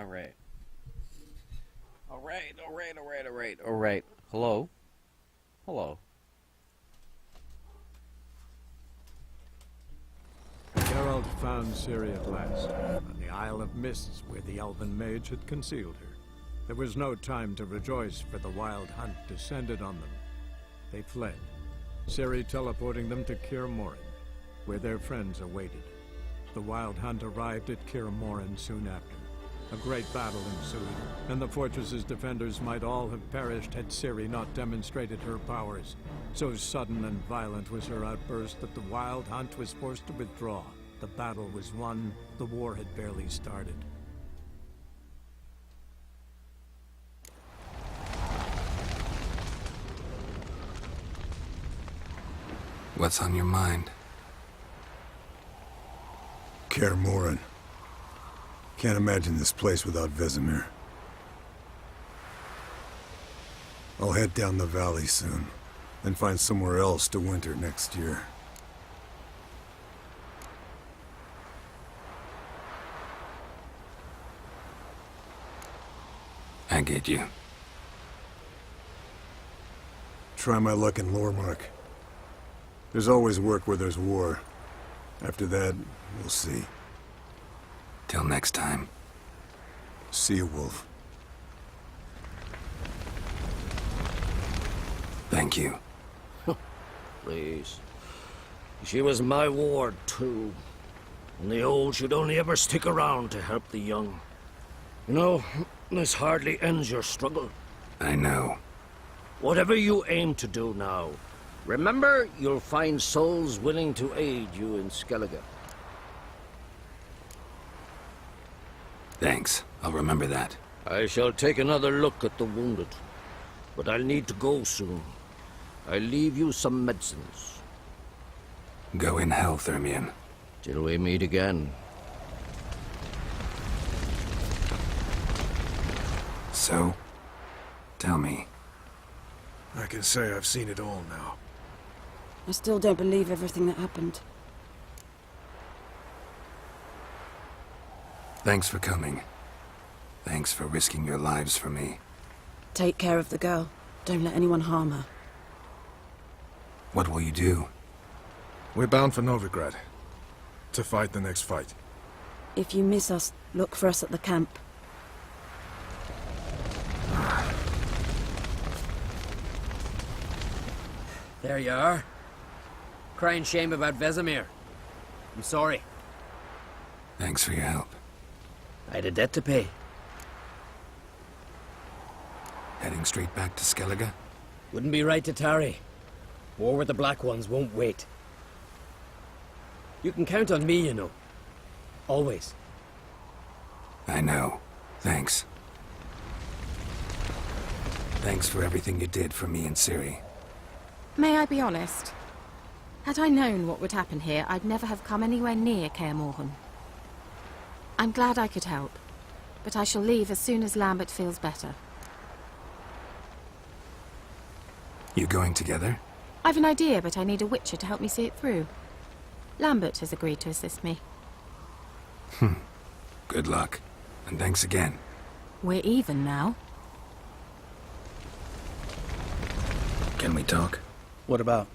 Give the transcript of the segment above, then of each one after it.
Alright. Alright. Hello? Hello. Geralt found Ciri at last, on the Isle of Mists where the Elven Mage had concealed her. There was no time to rejoice, for the Wild Hunt descended on them. They fled, Ciri teleporting them to Kaer Morhen, where their friends awaited. The Wild Hunt arrived at Kaer Morhen soon after. A great battle ensued, and the fortress's defenders might all have perished had Ciri not demonstrated her powers. So sudden and violent was her outburst that the Wild Hunt was forced to withdraw. The battle was won. The war had barely started. What's on your mind? Kaer Morhen. Can't imagine this place without Vesemir. I'll head down the valley soon, then find somewhere else to winter next year. I get you. Try my luck in Lormark. There's always work where there's war. After that, we'll see. Till next time. See you, Wolf. Thank you. Please. She was my ward, too. And the old should only ever stick around to help the young. You know, this hardly ends your struggle. I know. Whatever you aim to do now, remember you'll find souls willing to aid you in Skellige. Thanks. I'll remember that. I shall take another look at the wounded, but I'll need to go soon. I'll leave you some medicines. Go in hell, Thermion. Till we meet again. So, tell me. I can say I've seen it all now. I still don't believe everything that happened. Thanks for coming. Thanks for risking your lives for me. Take care of the girl. Don't let anyone harm her. What will you do? We're bound for Novigrad. To fight the next fight. If you miss us, look for us at the camp. There you are. Crying shame about Vesemir. I'm sorry. Thanks for your help. I had a debt to pay. Heading straight back to Skellige? Wouldn't be right to tarry. War with the Black Ones won't wait. You can count on me, you know. Always. I know. Thanks. Thanks for everything you did for me and Ciri. May I be honest? Had I known what would happen here, I'd never have come anywhere near Kaer Morhen. I'm glad I could help, but I shall leave as soon as Lambert feels better. You going together? I've an idea, but I need a witcher to help me see it through. Lambert has agreed to assist me. Good luck. And thanks again. We're even now. Can we talk? What about?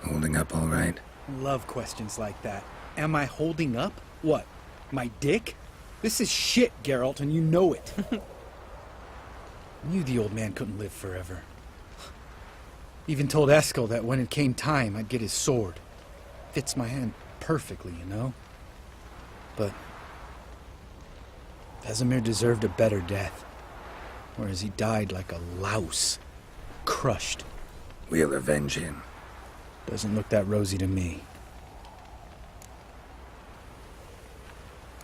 Holding up all right? Love questions like that. Am I holding up? What? My dick? This is shit, Geralt, and you know it. Knew the old man couldn't live forever. Even told Eskel that when it came time, I'd get his sword. Fits my hand perfectly, you know? But Vesemir deserved a better death. Whereas he died like a louse. Crushed. We'll avenge him. Doesn't look that rosy to me.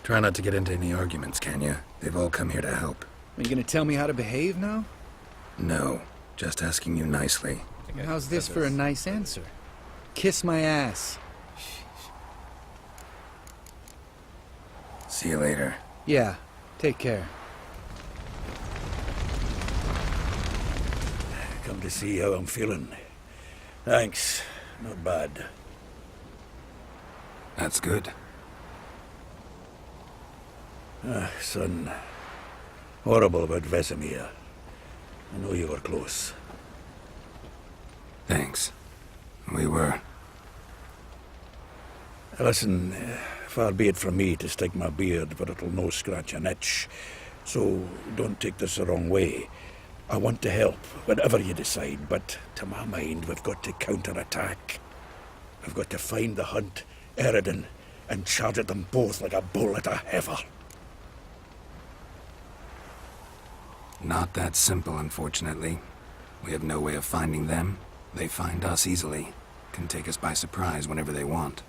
Try not to get into any arguments, can you? They've all come here to help. Are you gonna tell me how to behave now? No, just asking you nicely. How's this for a nice answer? Kiss my ass. See you later. Yeah, take care. Come to see how I'm feeling. Thanks. Not bad. That's good. Son. Horrible about Vesemir. I know you were close. Thanks. We were. Listen, far be it from me to stick my beard, but it'll no scratch an itch. So don't take this the wrong way. I want to help, whatever you decide, but to my mind, we've got to counterattack. We've got to find the Hunt, Eredin, and charge at them both like a bull at a heifer. Not that simple, unfortunately. We have no way of finding them. They find us easily. Can take us by surprise whenever they want.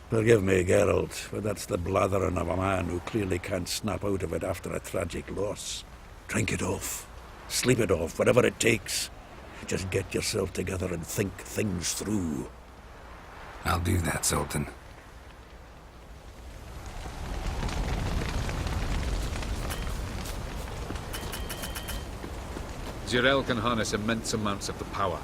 Forgive me, Geralt, but that's the blathering of a man who clearly can't snap out of it after a tragic loss. Drink it off. Sleep it off, whatever it takes. Just get yourself together and think things through. I'll do that, Sultan. Zirael can harness immense amounts of the power.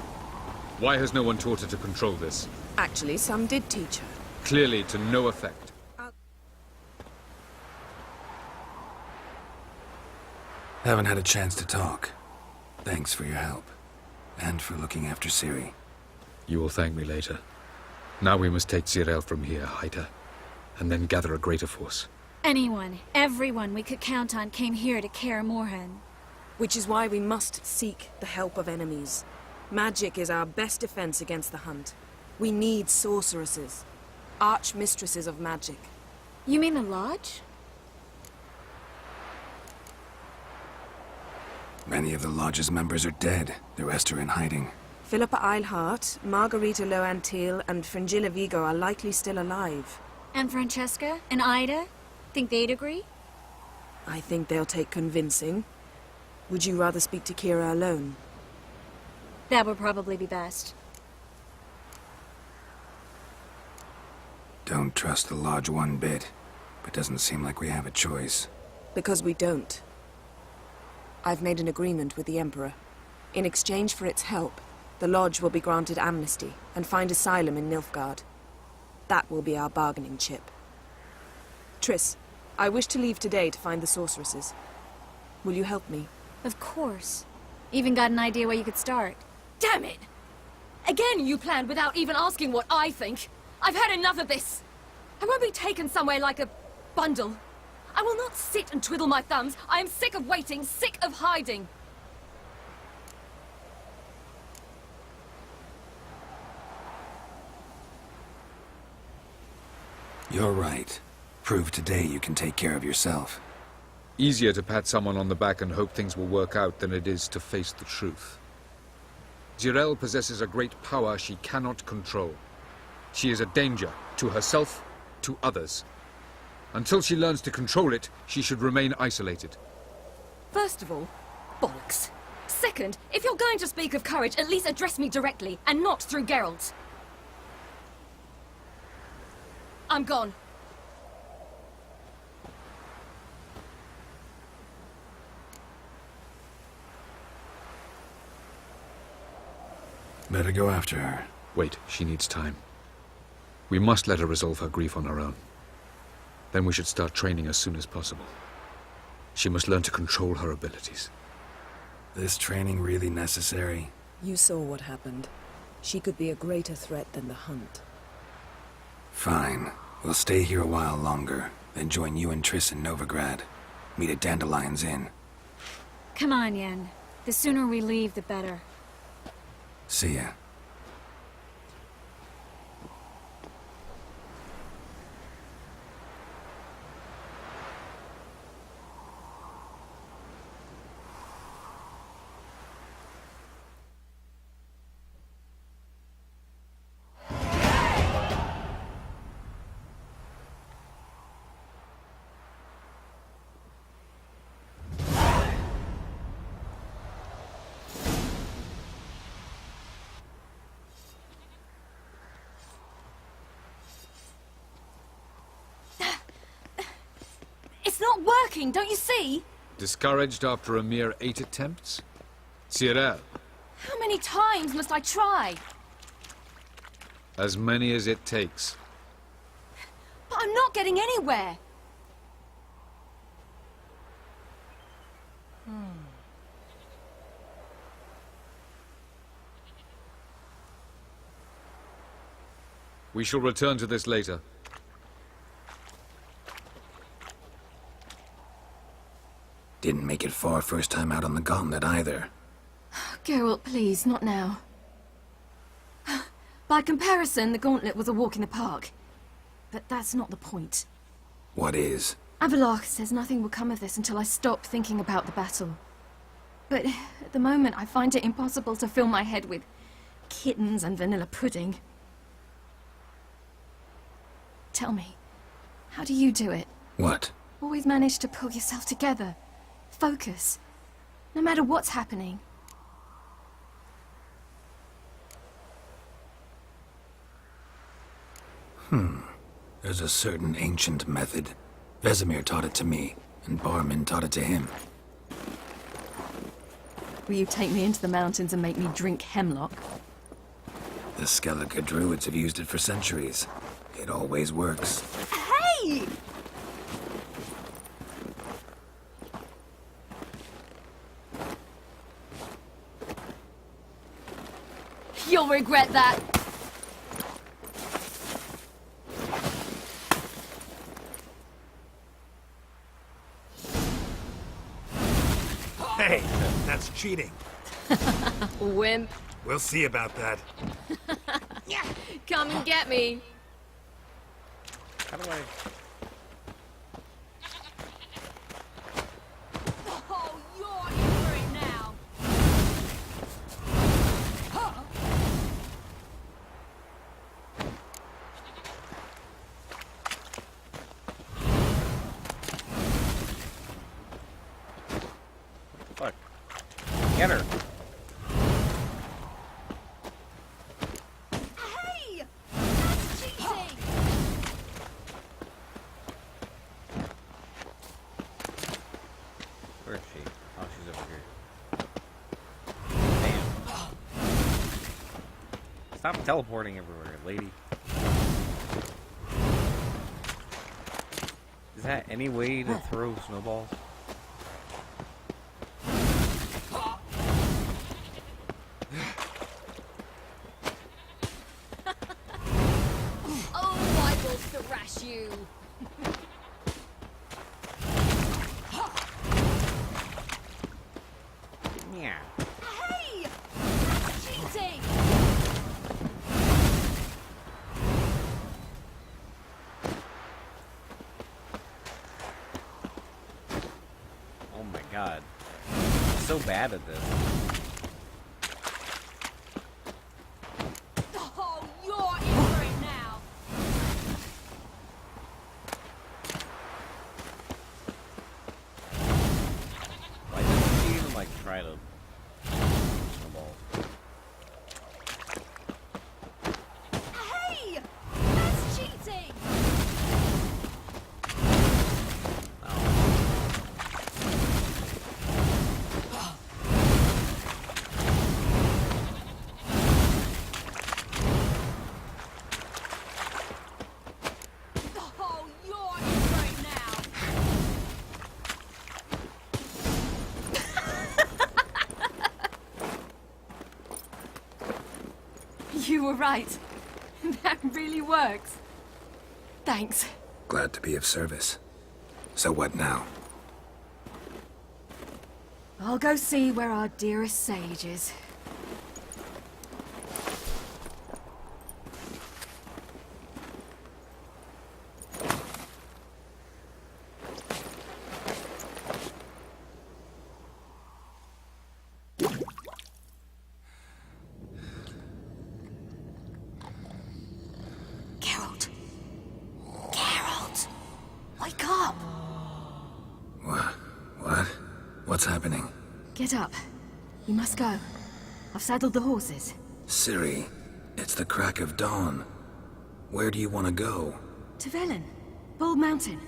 Why has no one taught her to control this? Actually, some did teach her. Clearly to no effect. Haven't had a chance to talk. Thanks for your help. And for looking after Ciri. You will thank me later. Now we must take Zirael from here, hide her, and then gather a greater force. Anyone, everyone we could count on came here to Kaer Morhen. Which is why we must seek the help of enemies. Magic is our best defense against the Hunt. We need sorceresses. Archmistresses of magic. You mean the Lodge? Many of the Lodge's members are dead. The rest are in hiding. Philippa Eilhart, Margarita Loantil, and Fringilla Vigo are likely still alive. And Francesca? And Ida? Think they'd agree? I think they'll take convincing. Would you rather speak to Kira alone? That would probably be best. Don't trust the Lodge one bit, but doesn't seem like we have a choice. Because we don't. I've made an agreement with the Emperor. In exchange for its help, the Lodge will be granted amnesty and find asylum in Nilfgaard. That will be our bargaining chip. Triss, I wish to leave today to find the sorceresses. Will you help me? Of course. Even got an idea where you could start. Damn it! Again you planned without even asking what I think. I've had enough of this. I won't be taken somewhere like a bundle. I will not sit and twiddle my thumbs. I am sick of waiting, sick of hiding. You're right. Prove today you can take care of yourself. Easier to pat someone on the back and hope things will work out than it is to face the truth. Zirael possesses a great power she cannot control. She is a danger to herself, to others. Until she learns to control it, she should remain isolated. First of all, bollocks. Second, if you're going to speak of courage, at least address me directly, and not through Geralt. I'm gone. Better go after her. Wait, she needs time. We must let her resolve her grief on her own. Then we should start training as soon as possible. She must learn to control her abilities. This training really necessary? You saw what happened. She could be a greater threat than the Hunt. Fine. We'll stay here a while longer, then join you and Triss in Novigrad. Meet at Dandelion's Inn. Come on, Yen. The sooner we leave, the better. See ya. It's not working, don't you see? Discouraged after a mere 8 attempts? Zirael, How many times must I try? as many as it takes. But I'm not getting anywhere. We shall return to this later. Didn't make it far first time out on the gauntlet either. Geralt, please, not now. By comparison, the gauntlet was a walk in the park. But that's not the point. What is? Avallac'h says nothing will come of this until I stop thinking about the battle. But at the moment, I find it impossible to fill my head with kittens and vanilla pudding. Tell me, how do you do it? What? Always manage to pull yourself together. Focus. No matter what's happening. There's a certain ancient method. Vesemir taught it to me, and Barman taught it to him. Will you take me into the mountains and make me drink hemlock? The Skellige druids have used it for centuries. It always works. Hey! You'll regret that. Hey, that's cheating. Wimp. We'll see about that. Come and get me. How do I... Oh, you're in for it now. Fuck. Get her. Hey! That's cheating! Where is she? Oh, she's over here. Damn. Stop teleporting everywhere, lady. Is that any way to throw snowballs? Oh, I will thrash you. Yeah. Hey! That's cheating! Oh my god. I'm so bad at this. Oh, you're in for it now. Why didn't she even like try to snowball? Hey! That's cheating! Oh, you're in for it now. You were right. That really works. Thanks. Glad to be of service. So what now? I'll go see where our dearest sage is. Geralt. Geralt! Wake up! What? What's happening? Get up. We must go. I've saddled the horses. Ciri, it's the crack of dawn. Where do you want to go? To Velen. Bald Mountain.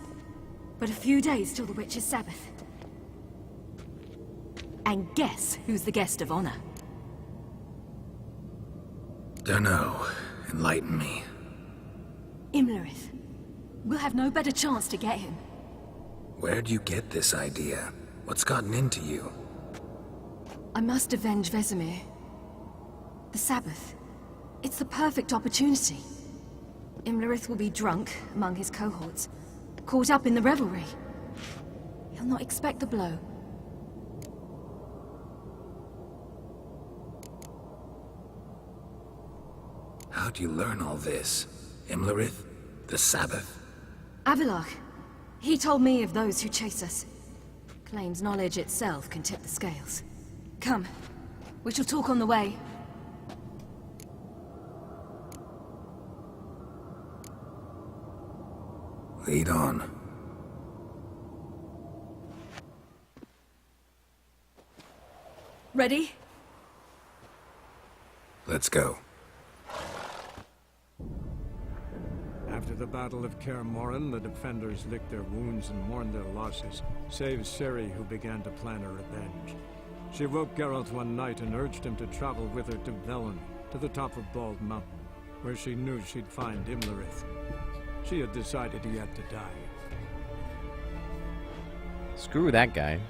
But a few days till the Witch's Sabbath. And guess who's the guest of honor? Dunno. Enlighten me. Imlerith. We'll have no better chance to get him. Where'd you get this idea? What's gotten into you? I must avenge Vesemir. The Sabbath. It's the perfect opportunity. Imlerith will be drunk among his cohorts, caught up in the revelry. He'll not expect the blow. How'd you learn all this? Imlerith? The Sabbath? Avilark. He told me of those who chase us. Claims knowledge itself can tip the scales. Come. We shall talk on the way. Lead on. Ready? Let's go. After the Battle of Kaer Morhen, the defenders licked their wounds and mourned their losses, save Ciri, who began to plan a revenge. She woke Geralt one night and urged him to travel with her to Velen, to the top of Bald Mountain, where she knew she'd find Imlerith. She had decided he had to die. Screw that guy.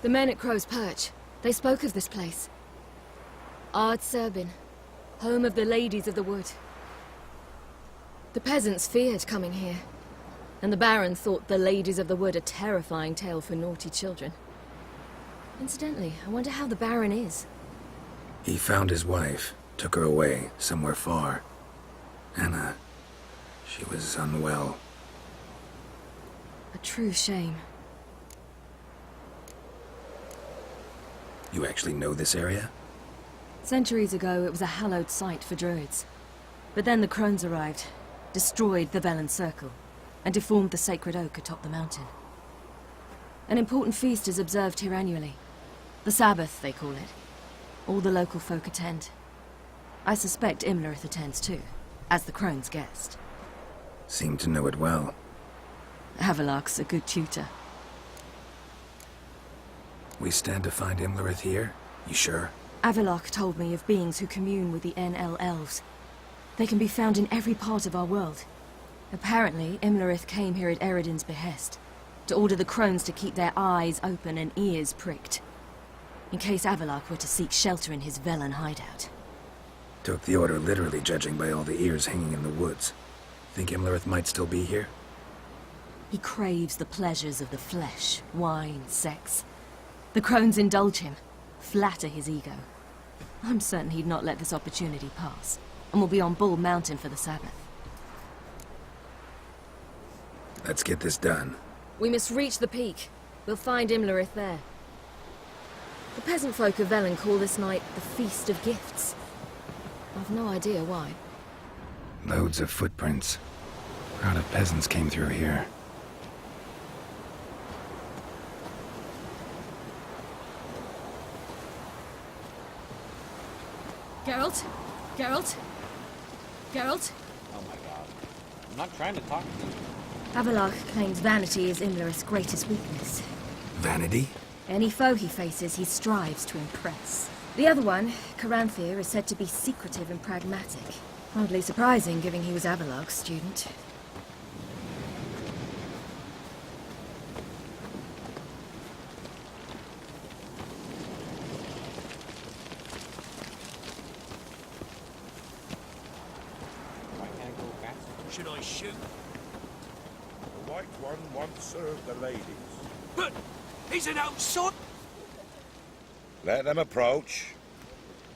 The men at Crow's Perch, they spoke of this place. Ard Serbin, home of the Ladies of the Wood. The peasants feared coming here, and the Baron thought the Ladies of the Wood a terrifying tale for naughty children. Incidentally, I wonder how the Baron is. He found his wife, took her away, somewhere far. Anna, she was unwell. A true shame. You actually know this area? Centuries ago, it was a hallowed site for druids. But then the crones arrived, destroyed the Velen Circle, and deformed the sacred oak atop the mountain. An important feast is observed here annually. The Sabbath, they call it. All the local folk attend. I suspect Imlerith attends too, as the crone's guest. Seem to know it well. Avilark's a good tutor. We stand to find Imlerith here? You sure? Avilark told me of beings who commune with the NL Elves. They can be found in every part of our world. Apparently, Imlerith came here at Eredin's behest, to order the crones to keep their eyes open and ears pricked, in case Avilark were to seek shelter in his Velen hideout. Took the order literally, judging by all the ears hanging in the woods. Think Imlerith might still be here? He craves the pleasures of the flesh, wine, sex. The crones indulge him, flatter his ego. I'm certain he'd not let this opportunity pass, and will be on Bald Mountain for the Sabbath. Let's get this done. We must reach the peak. We'll find Imlerith there. The peasant folk of Velen call this night the Feast of Gifts. I've no idea why. Loads of footprints. Crowd of peasants came through here. Geralt? Geralt? Geralt? Oh my god. I'm not trying to talk to you. Avilark claims vanity is Imlerith's greatest weakness. Vanity? Any foe he faces, he strives to impress. The other one, Caranthir, is said to be secretive and pragmatic. Hardly surprising, given he was Avilark's student. Why can't I go faster? Should I shoot? The White One once served the ladies. But he's an outside. Let them approach.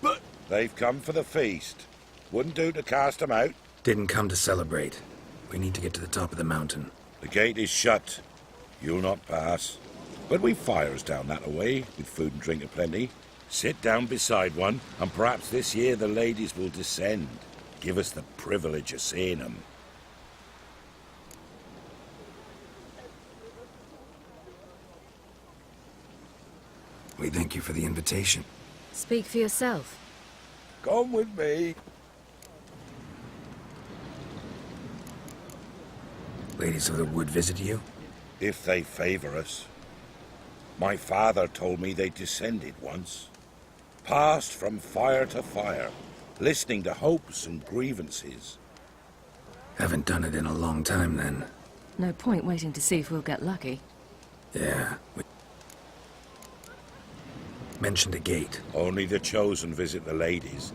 But They've come for the feast. Wouldn't do to cast them out. Didn't come to celebrate. We need to get to the top of the mountain. The gate is shut. You'll not pass. But we've fires down that away, with food and drink aplenty. Sit down beside one, and perhaps this year the ladies will descend. Give us the privilege of seeing them. We thank you for the invitation. Speak for yourself. Come with me. Ladies of the Wood visit you? If they favor us. My father told me they descended once. Passed from fire to fire, listening to hopes and grievances. Haven't done it in a long time, then. No point waiting to see if we'll get lucky. Yeah. Mentioned a gate. Only the chosen visit the ladies.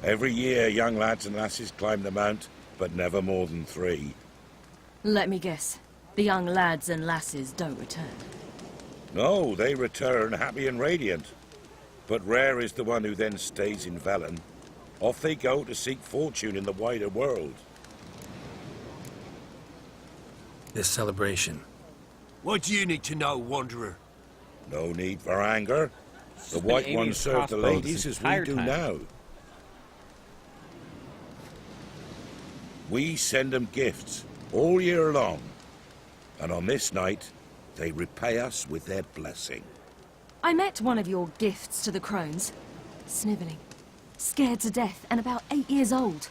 Every year, young lads and lasses climb the mount, but never more than 3. Let me guess. The young lads and lasses don't return. No, they return happy and radiant. But rare is the one who then stays in Velen. Off they go to seek fortune in the wider world. This celebration. What do you need to know, Wanderer? No need for anger. The White Ones serve the ladies as we do now. We send them gifts all year long. And on this night, they repay us with their blessing. I met one of your gifts to the crones. Snivelling. Scared to death and about 8 years old.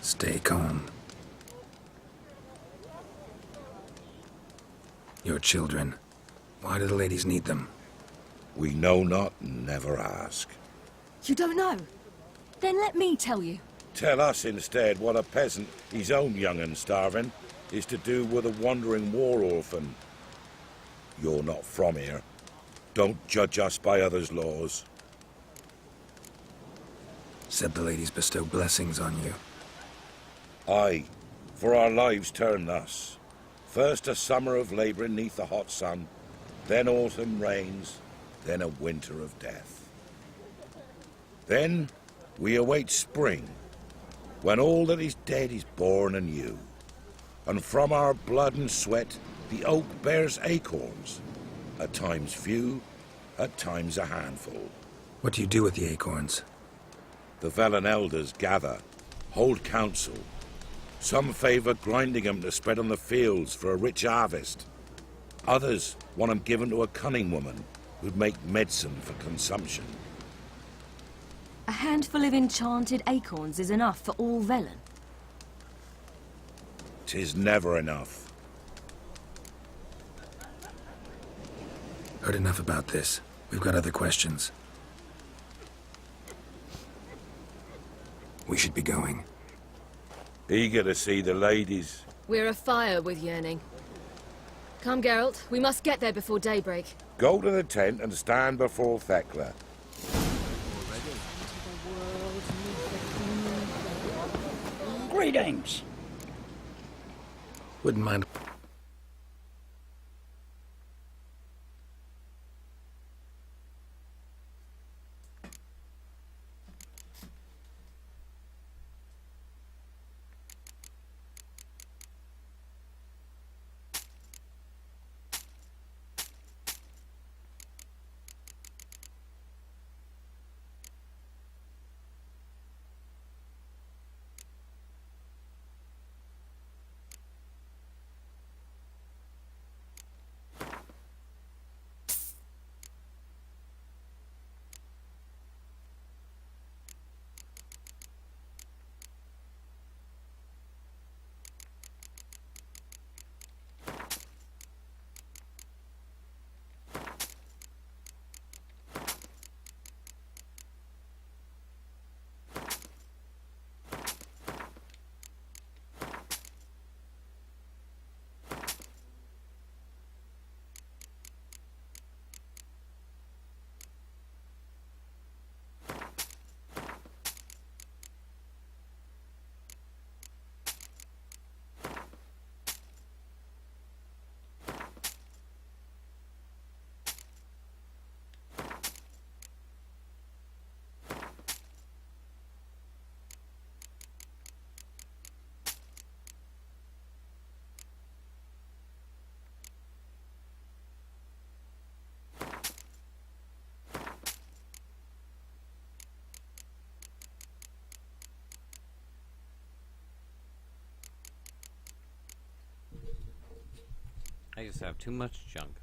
Stay calm. Your children. Why do the ladies need them? We know not and never ask. You don't know? Then let me tell you. Tell us instead what a peasant, his own young and starving, is to do with a wandering war orphan. You're not from here. Don't judge us by others' laws. Said the ladies bestow blessings on you. Aye, for our lives turn thus. First a summer of labouring neath the hot sun, then autumn rains, then a winter of death. Then we await spring, when all that is dead is born anew. And from our blood and sweat the oak bears acorns, at times few, at times a handful. What do you do with the acorns? The Velen elders gather, hold council. Some favour grinding them to spread on the fields for a rich harvest. Others want them given to a cunning woman who'd make medicine for consumption. A handful of enchanted acorns is enough for all Velen. 'Tis never enough. Heard enough about this. We've got other questions. We should be going. Eager to see the ladies. We're afire with yearning. Come, Geralt. We must get there before daybreak. Go to the tent and stand before Thekla. Greetings. Wouldn't mind. just have too much junk.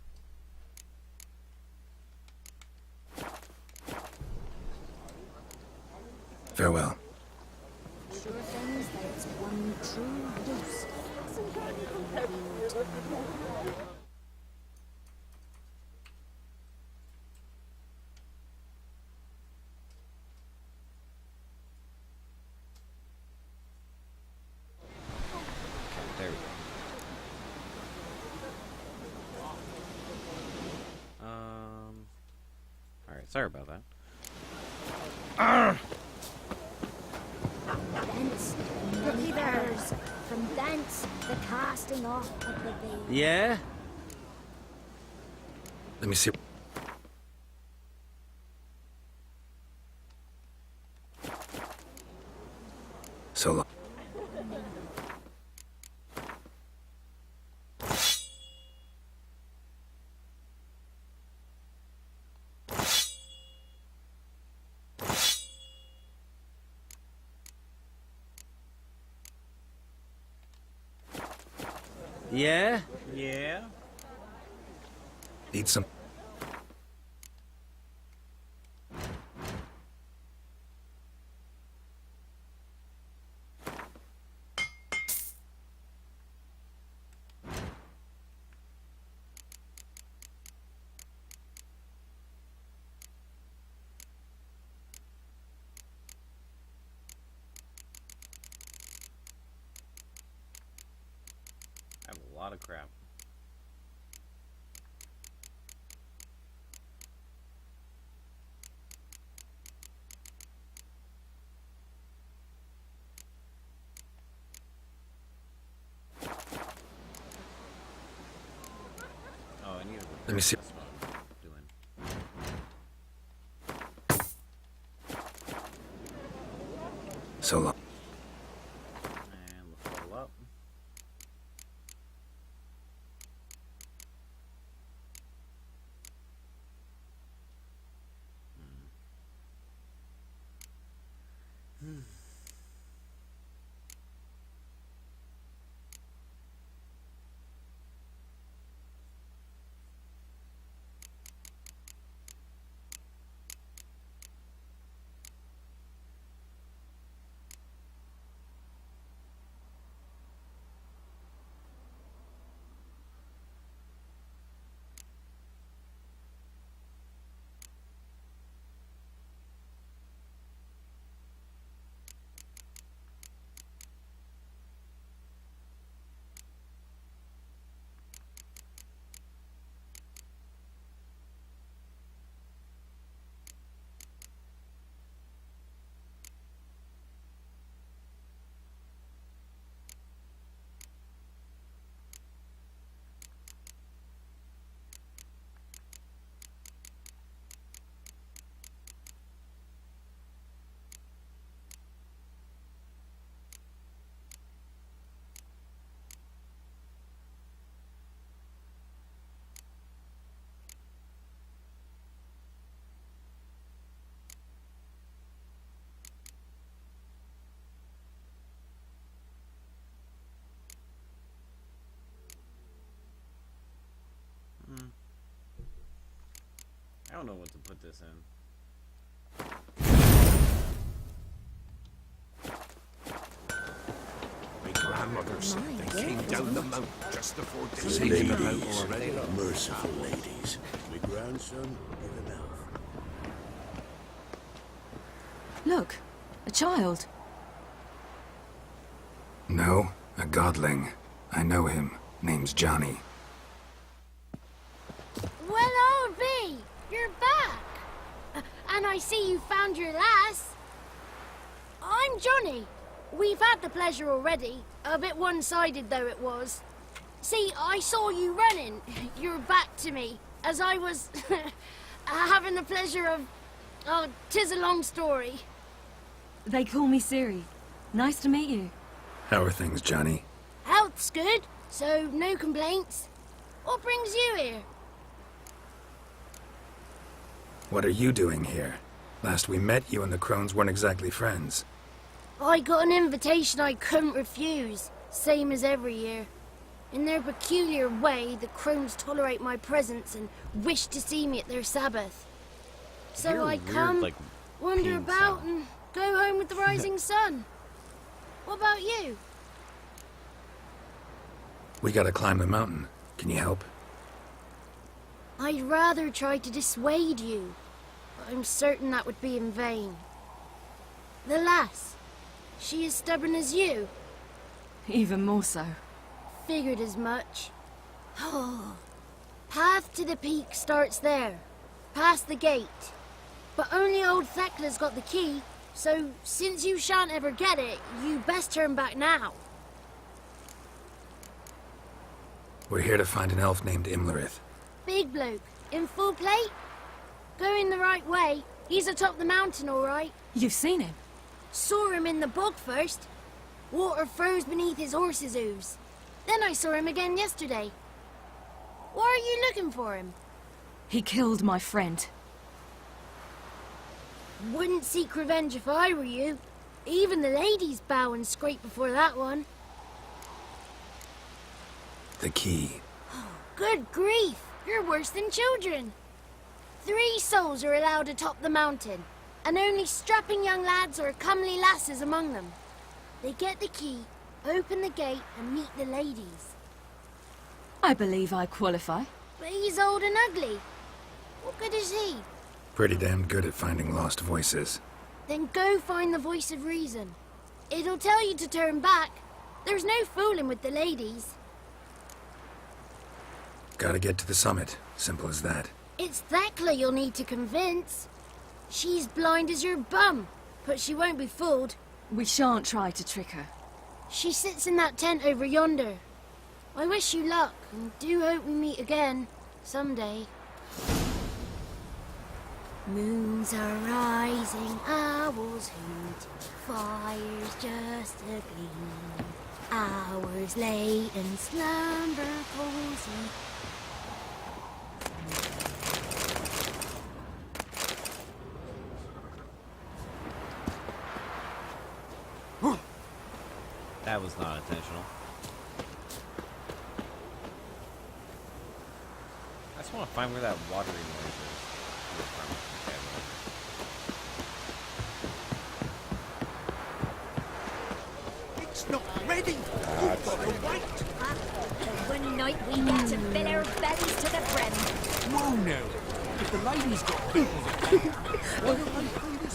Farewell. Sure things there's one true ghost. There we go. Alright, sorry about that. Thence, many bears. From thence, the casting off of the veil. Yeah? Let me see. So long. Yeah? Yeah? Eat some. I have a lot of crap. Oh, I need to. Let me see. That's what I'm doing. So long. And let's level up. I don't know what to put this in. My grandmother said they came down the mountain just before this. Ladies, merciful ladies. My grandson is enough. Look, a child. No, a godling. I know him. Name's Johnny. Well, old V, you're back. And I see you found your lass. I'm Johnny. We've had the pleasure already. A bit one-sided though it was. See, I saw you running. Your back to me. As I was having the pleasure of... Oh, 'tis a long story. They call me Ciri. Nice to meet you. How are things, Johnny? Health's good, so no complaints. What brings you here? What are you doing here? Last we met, you and the Crones weren't exactly friends. I got an invitation I couldn't refuse, same as every year. In their peculiar way, the crones tolerate my presence and wish to see me at their Sabbath. So You're I weird, come, like, wander peeing about, sound. and go home with the rising sun. What about you? We gotta climb the mountain. Can you help? I'd rather try to dissuade you, but I'm certain that would be in vain. The lass, she as stubborn as you? Even more so. Figured as much. Path to the peak starts there, past the gate. But only old Thekla's got the key, so since you shan't ever get it, you best turn back now. We're here to find an elf named Imlerith. Big bloke, in full plate? Going the right way, he's atop the mountain all right. You've seen him? Saw him in the bog first. Water froze beneath his horse's hooves. Then I saw him again yesterday. Why are you looking for him? He killed my friend. Wouldn't seek revenge if I were you. Even the ladies bow and scrape before that one. The key. Good grief, you're worse than children. 3 souls are allowed atop the mountain, and only strapping young lads or comely lasses among them. They get the key, open the gate, and meet the ladies. I believe I qualify. But he's old and ugly. What good is he? Pretty damn good at finding lost voices. Then go find the voice of reason. It'll tell you to turn back. There's no fooling with the ladies. Gotta get to the summit. Simple as that. It's Thekla you'll need to convince. She's blind as your bum, but she won't be fooled. We shan't try to trick her. She sits in that tent over yonder. I wish you luck, and do hope we meet again, someday. Moons are rising, owls hoot, fires just a gleam. Hours late and slumber cozy. That was not intentional. I just want to find where that watery noise is. It's not ready. You've got to wait. One night we get to fill our bellies to the brim. Whoa now. If the lady's got people to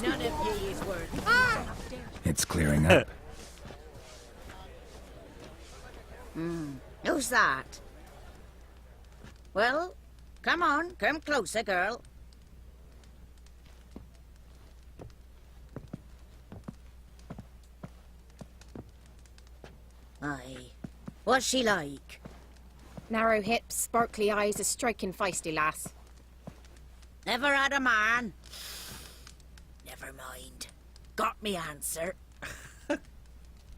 None of ye is worth. It's clearing up. Who's that? Well, come on, come closer, girl. Aye. What's she like? Narrow hips, sparkly eyes, a striking feisty lass. Never had a man? Never mind. Got me answer.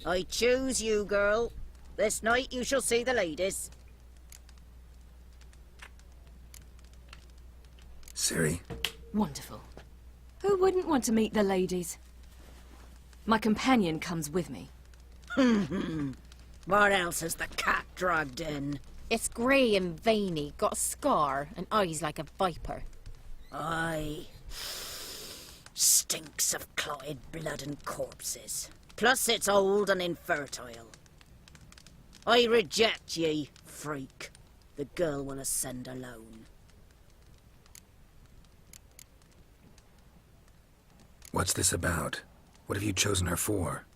I choose you, girl. This night you shall see the ladies. Ciri? Wonderful. Who wouldn't want to meet the ladies? My companion comes with me. What else has the cat dragged in? It's grey and veiny, got a scar, and eyes like a viper. Aye. Stinks of clotted blood and corpses. Plus it's old and infertile. I reject ye, freak. The girl will ascend alone. What's this about? What have you chosen her for?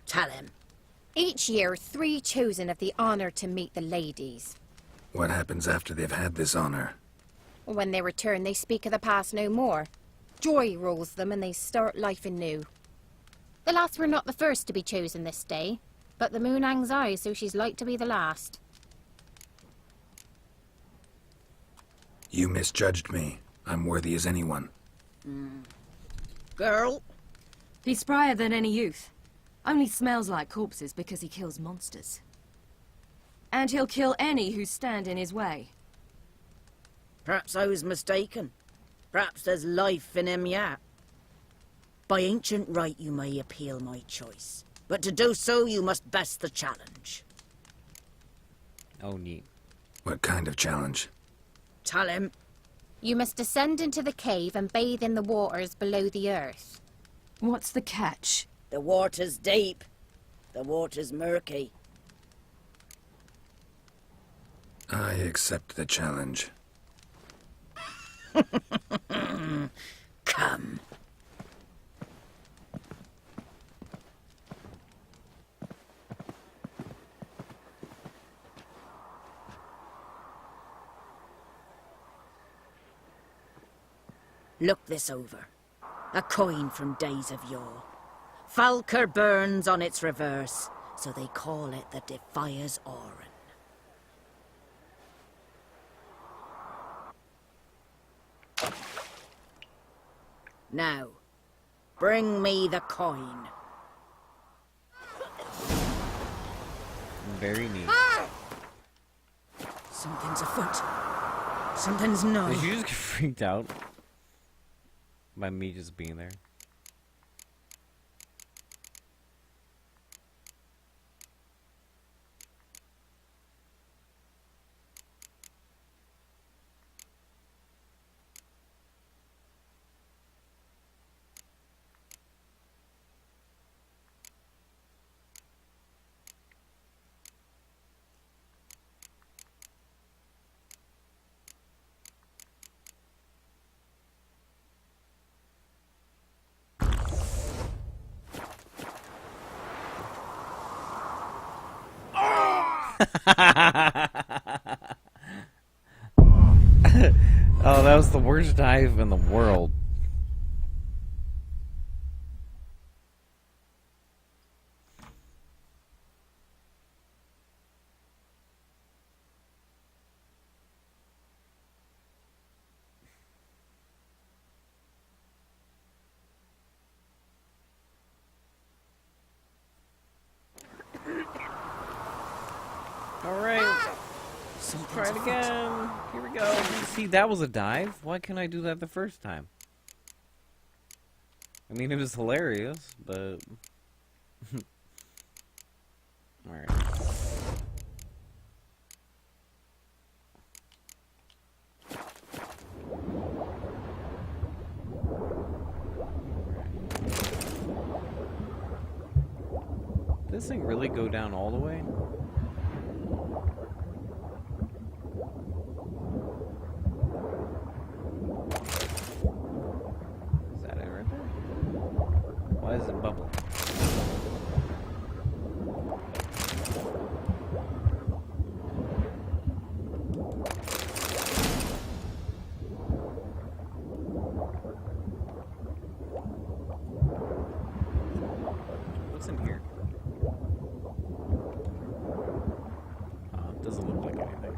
Tell him. Each year, 3 chosen have the honour to meet the ladies. What happens after they've had this honor? When they return, they speak of the past no more. Joy rules them and they start life anew. The lass were not the first to be chosen this day, but the moon hangs high, so she's like to be the last. You misjudged me. I'm worthy as anyone. Girl? He's sprier than any youth. Only smells like corpses because he kills monsters. And he'll kill any who stand in his way. Perhaps I was mistaken. Perhaps there's life in him yet. By ancient right you may appeal my choice. But to do so you must best the challenge. Oh, neat. What kind of challenge? Tell him. You must descend into the cave and bathe in the waters below the earth. What's the catch? The water's deep. The water's murky. I accept the challenge. Come. Look this over. A coin from days of yore. Falker burns on its reverse, so they call it the Defias Oran. Now, bring me the coin. Very neat. Something's afoot. Something's not. Did you just get freaked out by me just being there? Oh, that was the worst dive in the world. Alright. Let's try it again. Here we go. See, that was a dive. Why can't I do that the first time? I mean, it was hilarious, but... Alright. Did this thing really go down all the way? Why is it bubbling? What's in here? It doesn't look like anything.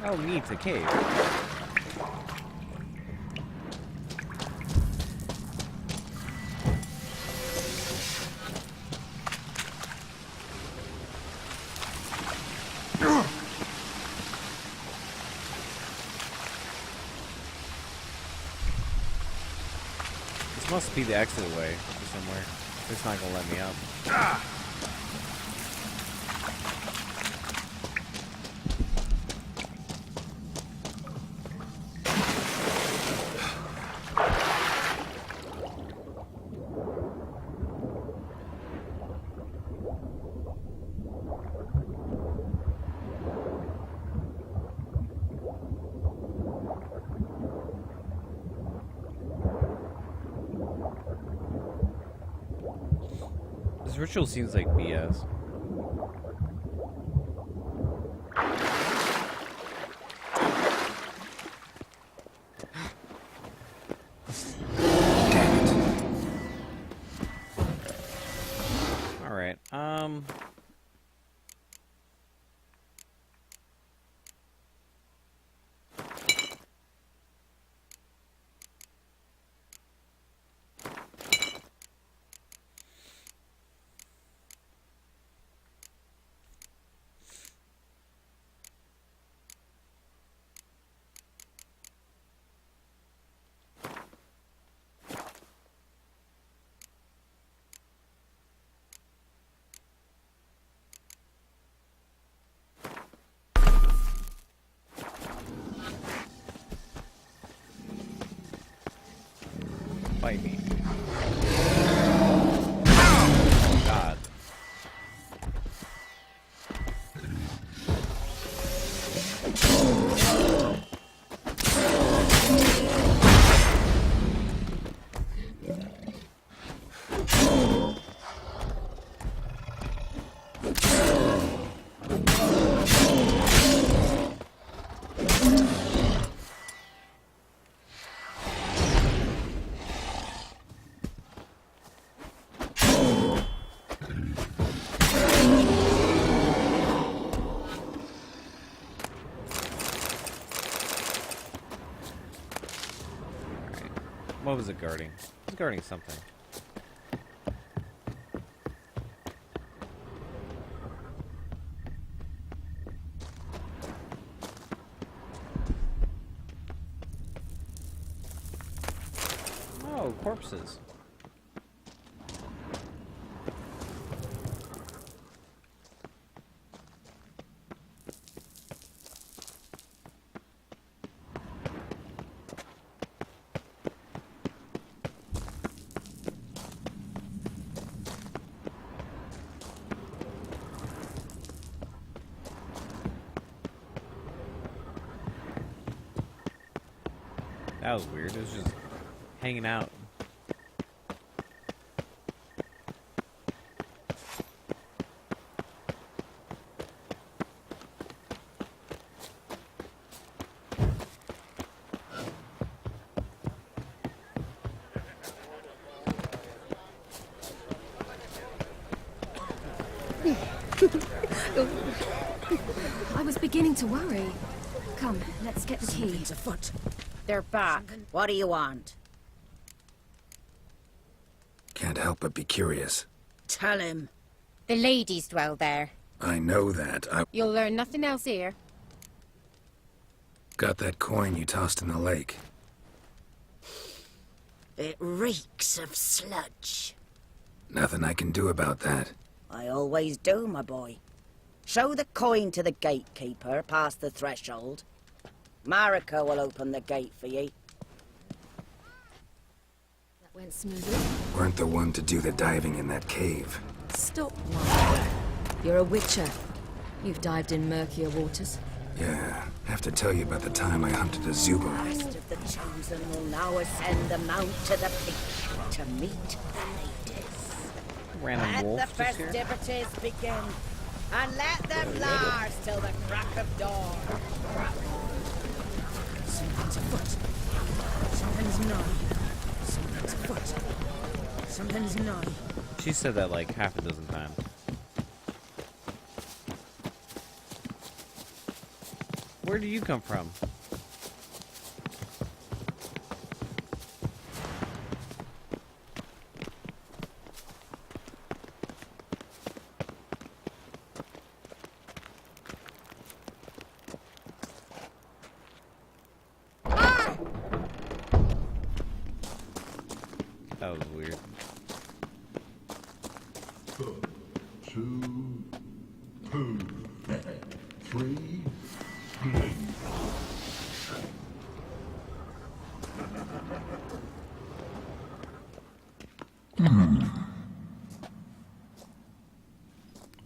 Oh, neat, a cave. This must be the exit way somewhere. It's not gonna let me up. This ritual seems like BS. Alright, Fight me. Oh, God. What was it guarding? It was guarding something. Oh, corpses. That was weird. It was just hanging out. I was beginning to worry. Come, let's get the key. Something's afoot. They're back. What do you want? Can't help but be curious. Tell him. The ladies dwell there. I know that. I You'll learn nothing else here. got that coin you tossed in the lake. It reeks of sludge. Nothing I can do about that. I always do, my boy. Show the coin to the gatekeeper past the threshold. Marika will open the gate for ye. That went smoothly. Weren't the one to do the diving in that cave. Stop, Mark. You're a witcher. You've dived in murkier waters. Yeah, have to tell you about the time I hunted a The Zubul. rest of the chosen will now ascend the mount to the peak to meet the ladies. Random Let wolf the just here. festivities begin, and let them last till the crack of dawn. Something's afoot. Something's nigh. Something's afoot. Something's nigh. She said that like half a dozen times. Where do you come from? That was weird. 2, 3.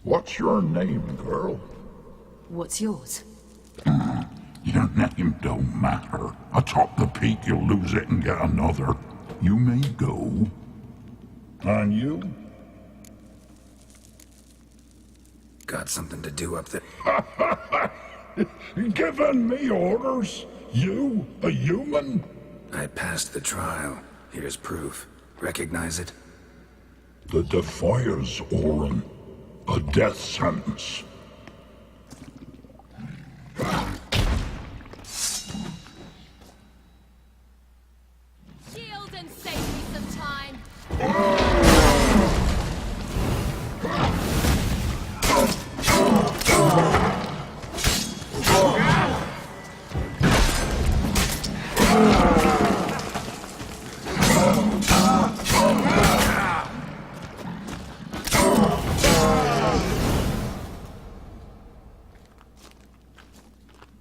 What's your name, girl? What's yours? Your name don't matter. Atop the peak, you'll lose it and get another. You may go. And you? Got something to do up there. Giving me orders? You, a human? I passed the trial. Here's proof. Recognize it? The Defiers, Orin. A death sentence. Shield and save me some time.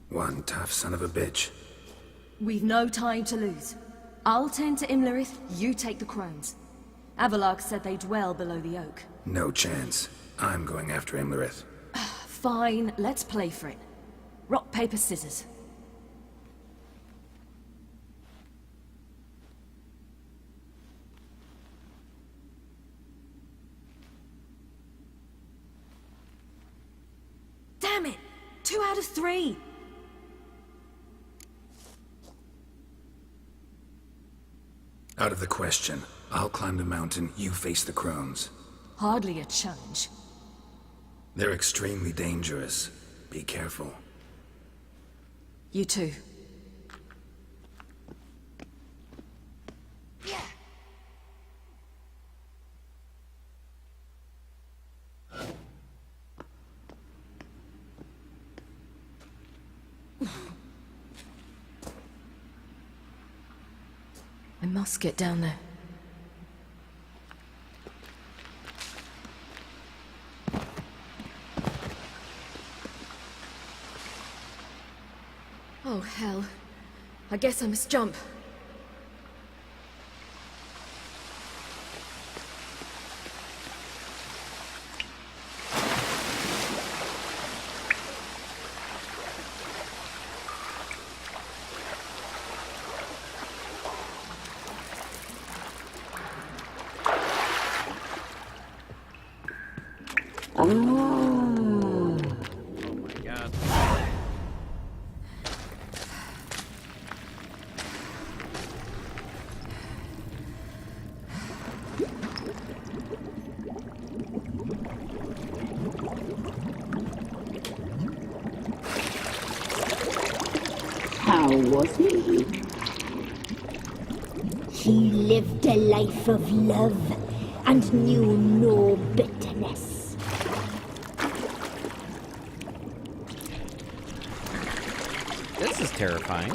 One tough son of a bitch. We've no time to lose. I'll tend to Imlerith, you take the crones. Avalok said they dwell below the oak. No chance. I'm going after Imlerith. Fine, let's play for it. Rock, paper, scissors. Damn it! 2 out of 3! Out of the question. I'll climb the mountain, you face the crones. Hardly a challenge. They're extremely dangerous. Be careful. You too. I must get down there. Oh, hell. I guess I must jump. Oh my god. How was he? He lived a life of love and knew no bitterness. This is terrifying.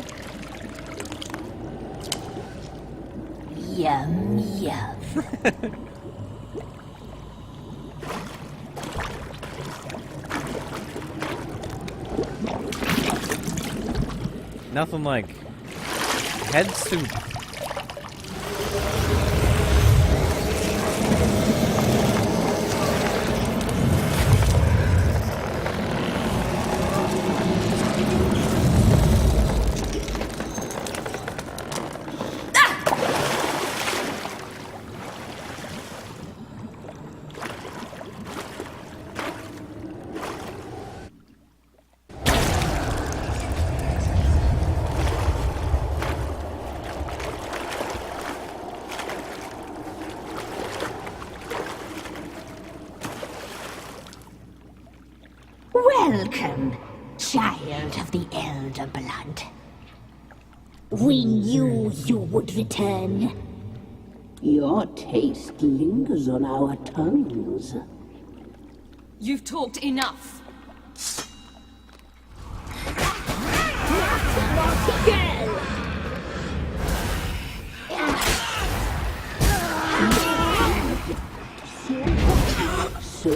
Yum, yum. Nothing like head soup. Welcome, child of the Elder Blood. We knew you would return. Your taste lingers on our tongues. You've talked enough. Naughty girl! So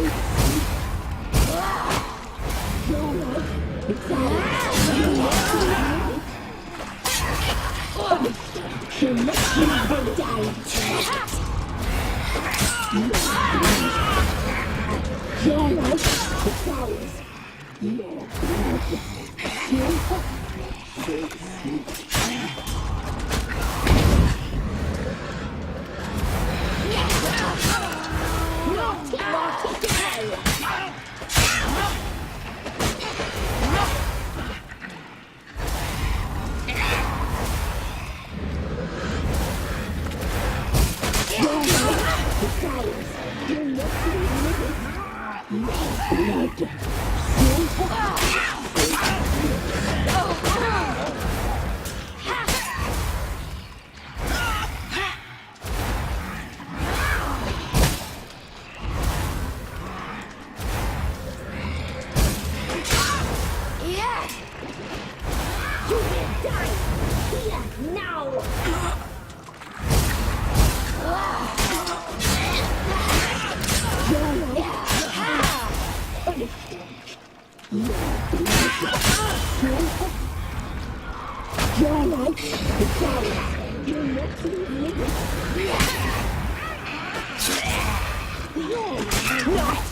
Yeah.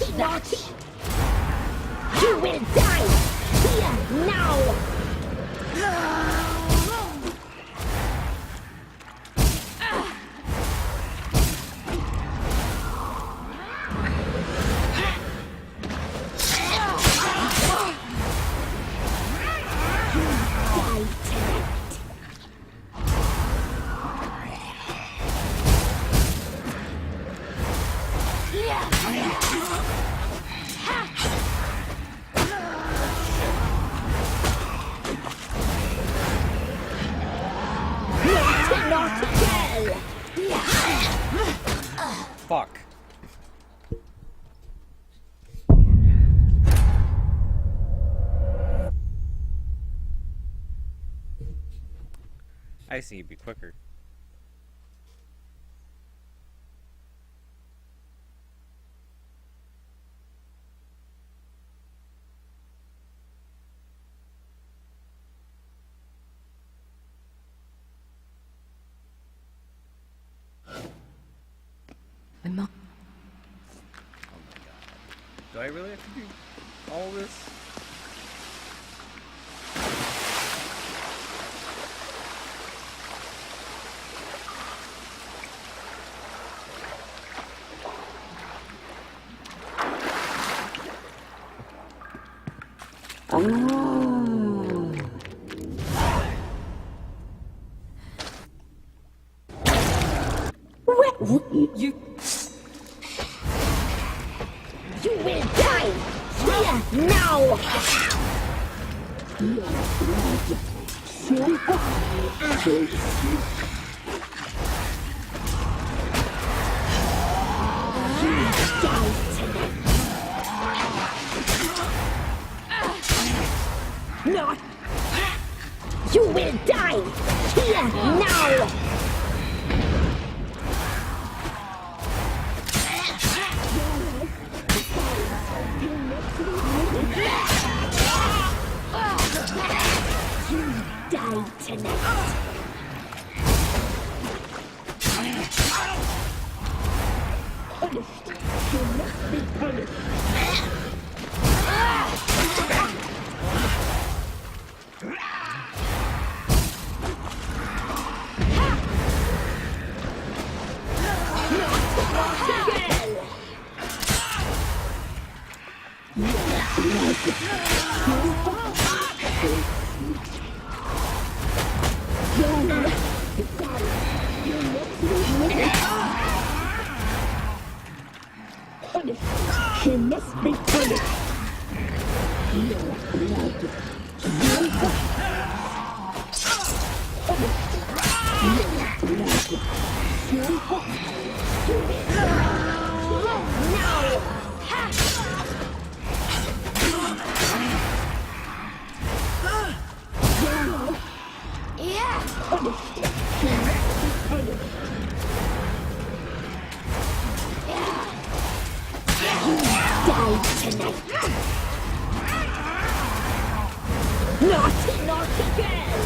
Naughty, naughty! You will die! Here, now! Fuck. I see you'd be quicker. Do I really have to do all this? You will die! Here, now! No! You will die! Here, now! Die tonight. Punished. You must be punished. She must be punished. Naughty, naughty girl!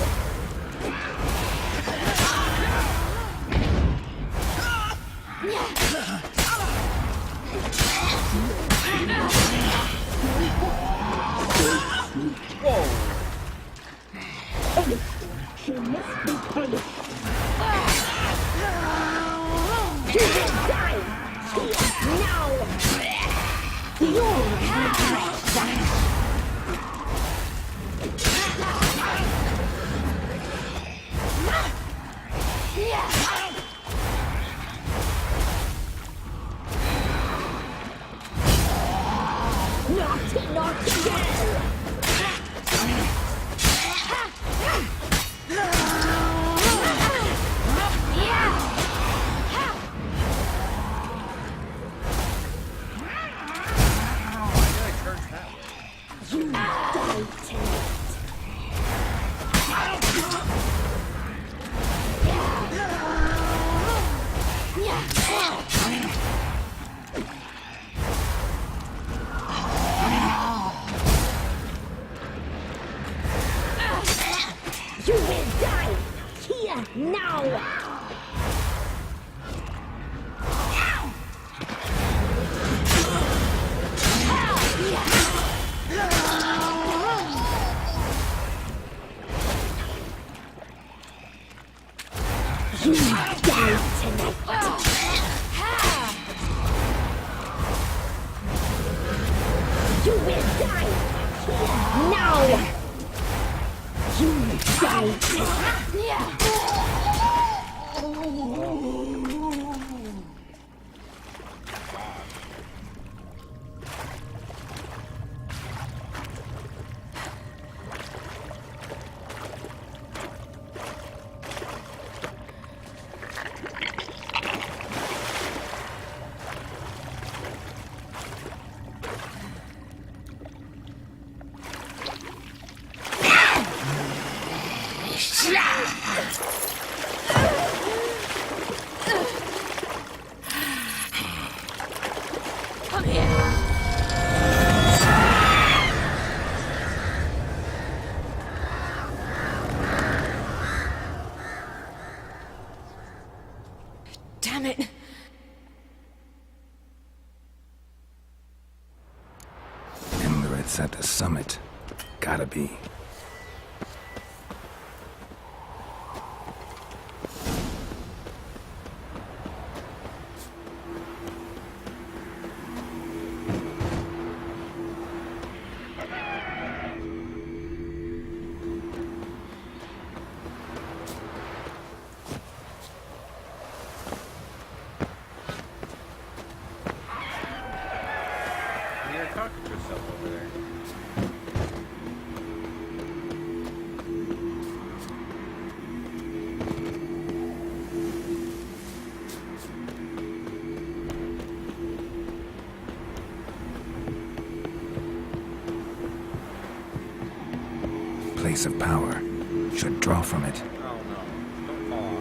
Whoa! She must be punished. She will die! Now! Naughty, naughty girl! You die tonight. Come here. Damn it. Imlerit's at the summit. Gotta be. You're talking to yourself over there. Place of power. Should draw from it. Oh no. Don't fall off.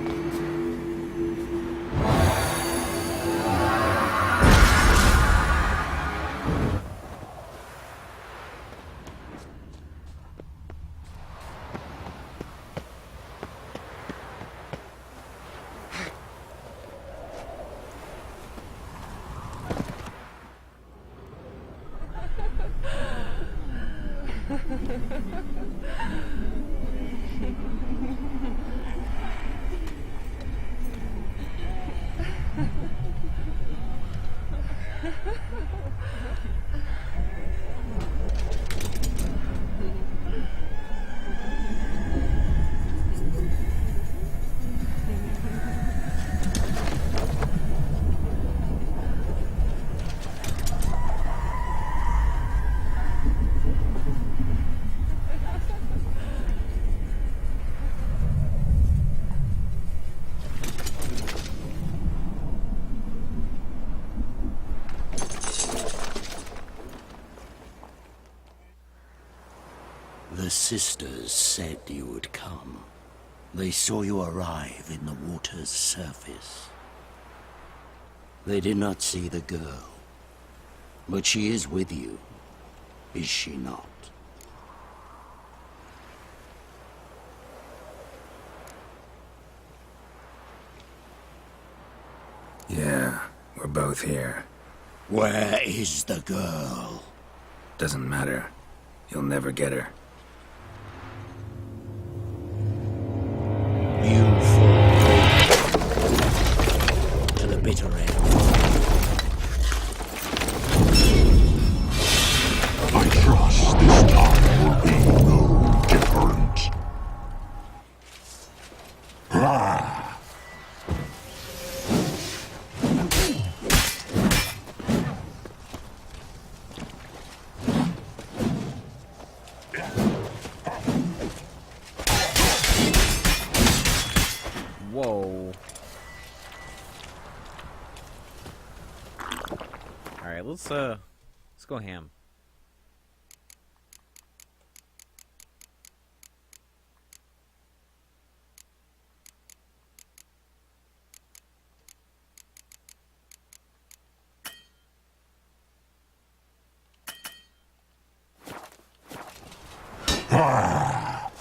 The sisters said you would come. They saw you arrive in the water's surface. They did not see the girl. But she is with you, is she not? Yeah, we're both here. Where is the girl? Doesn't matter. You'll never get her. You fall to the bitter end. I trust this time will be no different. Ah! Whoa. Alright, let's go ham. Ah!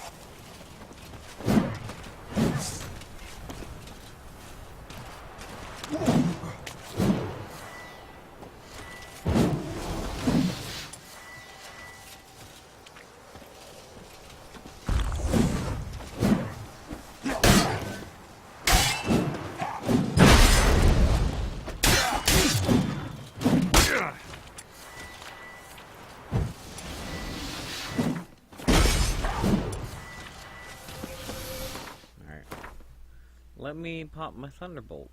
let me pop my thunderbolt.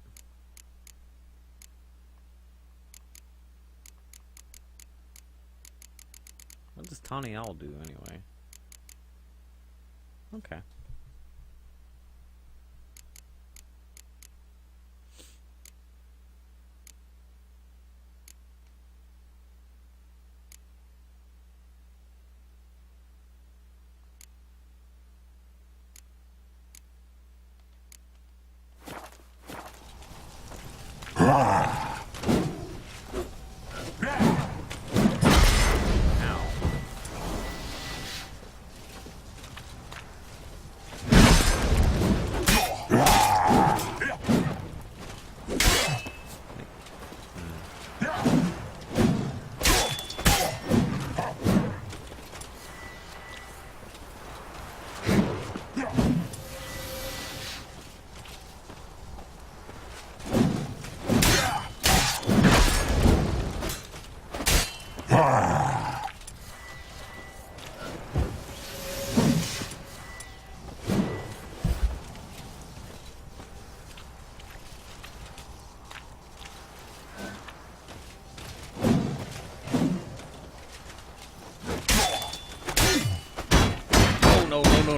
What does Tawny Owl do anyway? Okay.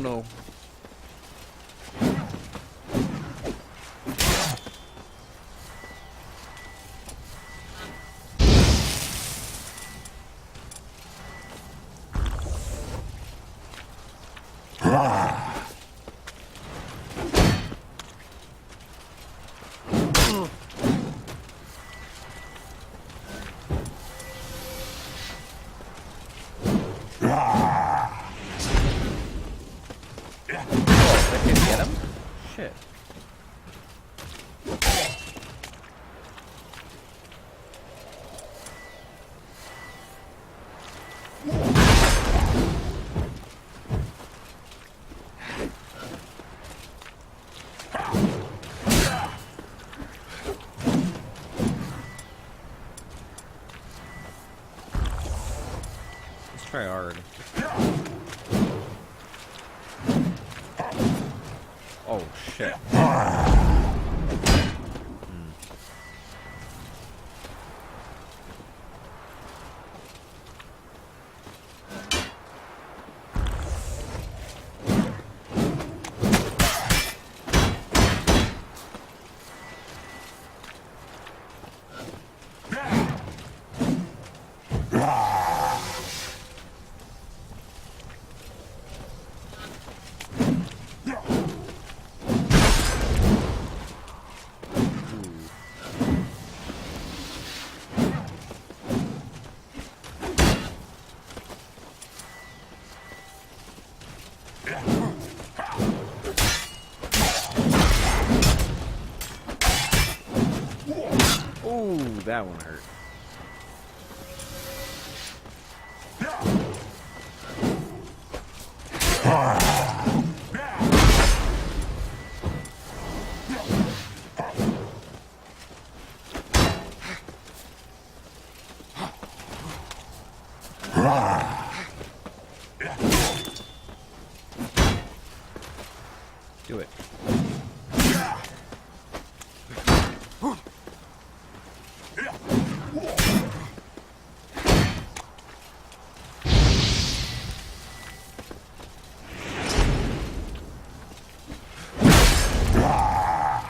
No. Shit. Let's try hard. Oh shit. Ooh, that one hurt. Do it.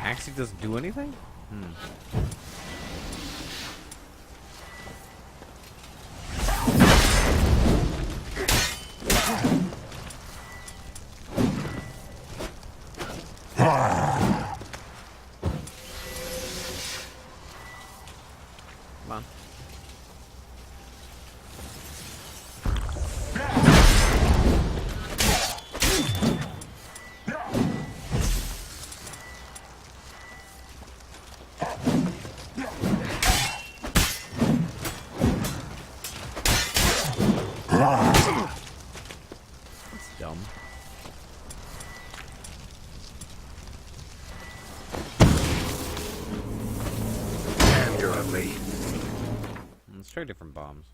Actually doesn't do anything? Come on. That's dumb. Damn, you're ugly. Let's try different bombs.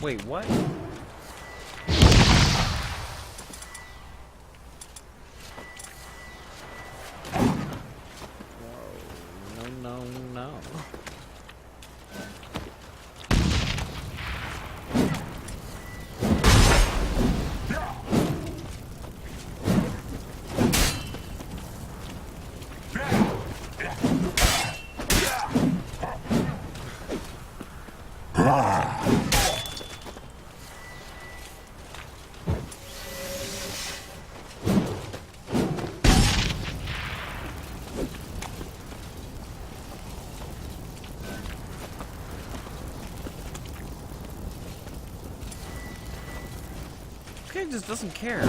Wait, what? Whoa. No, no, no. This guy just doesn't care.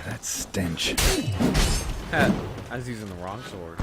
That stench. I was using the wrong sword.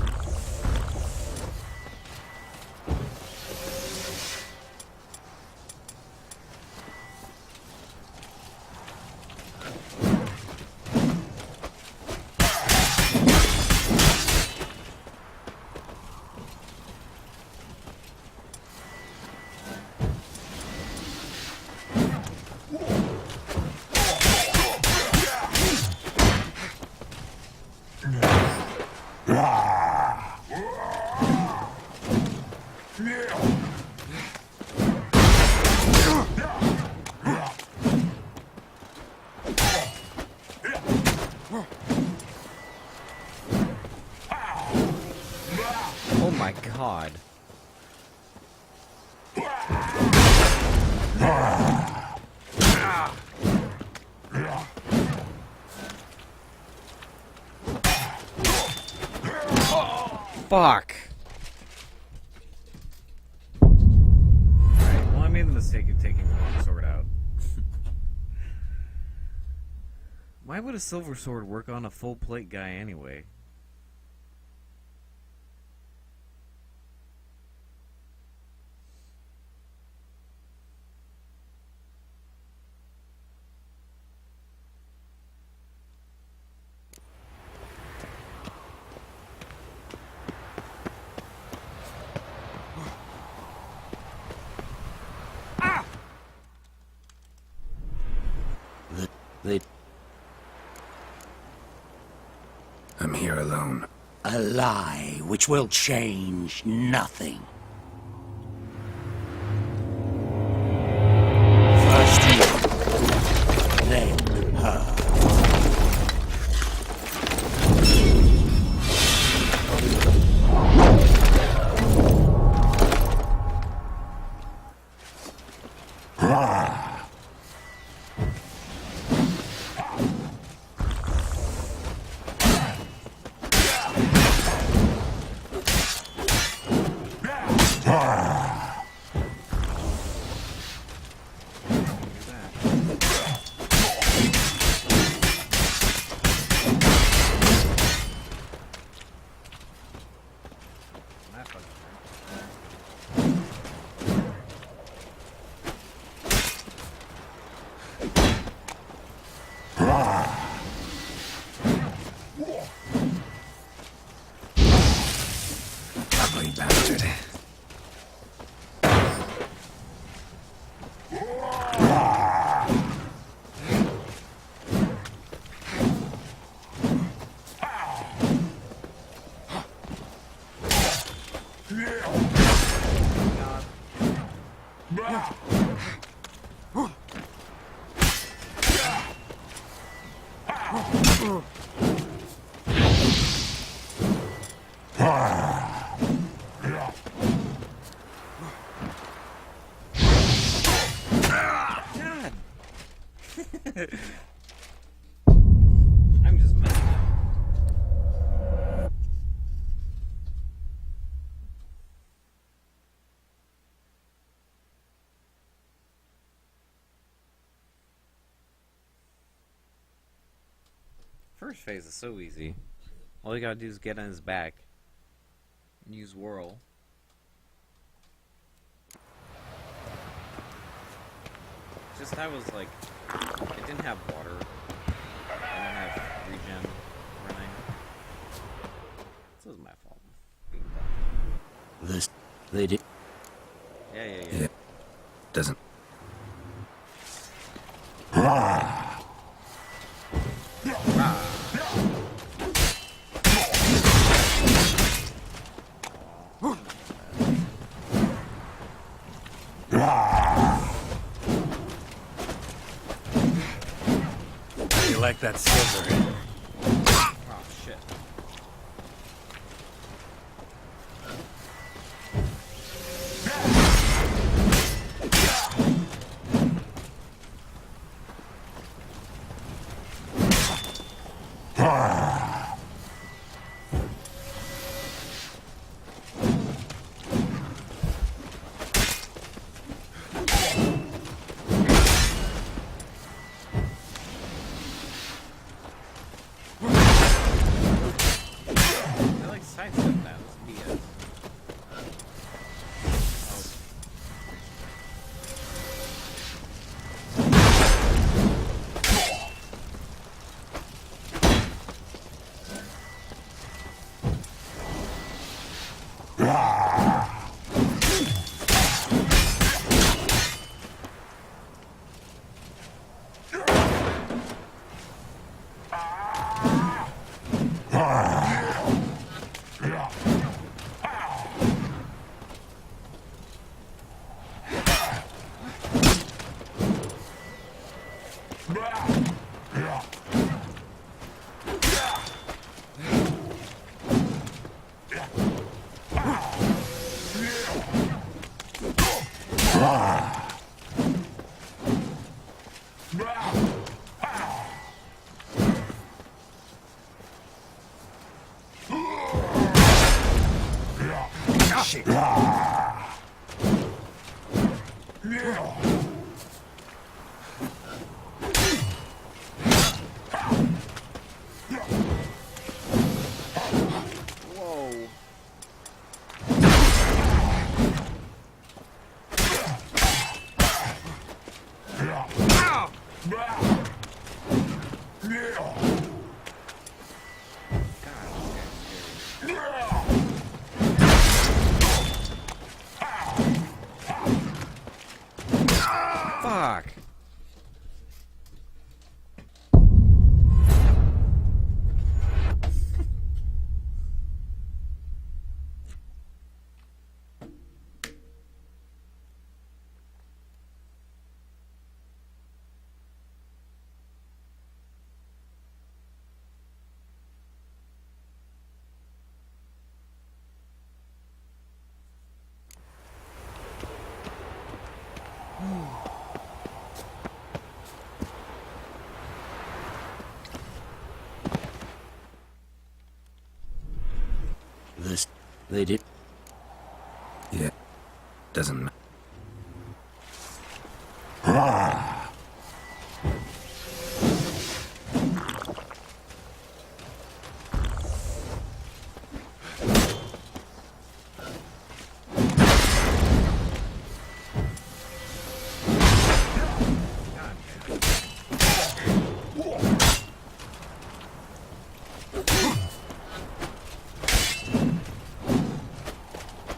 Oh my god. Fuck. Alright, well I made the mistake of taking the wrong sword out. Why would a silver sword work on a full plate guy anyway? I'm here alone. A lie which will change nothing. First you, then her. first phase is so easy. All you gotta do is get on his back and use whirl. Just I was like, it didn't have water. I didn't have regen running. This is my fault. This, they did. Yeah. Doesn't. You like that silver? Oh shit. I like sidestep that. It's BS. Whoa. Fuck. This, they did. Yeah. Doesn't matter.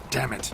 Damn it.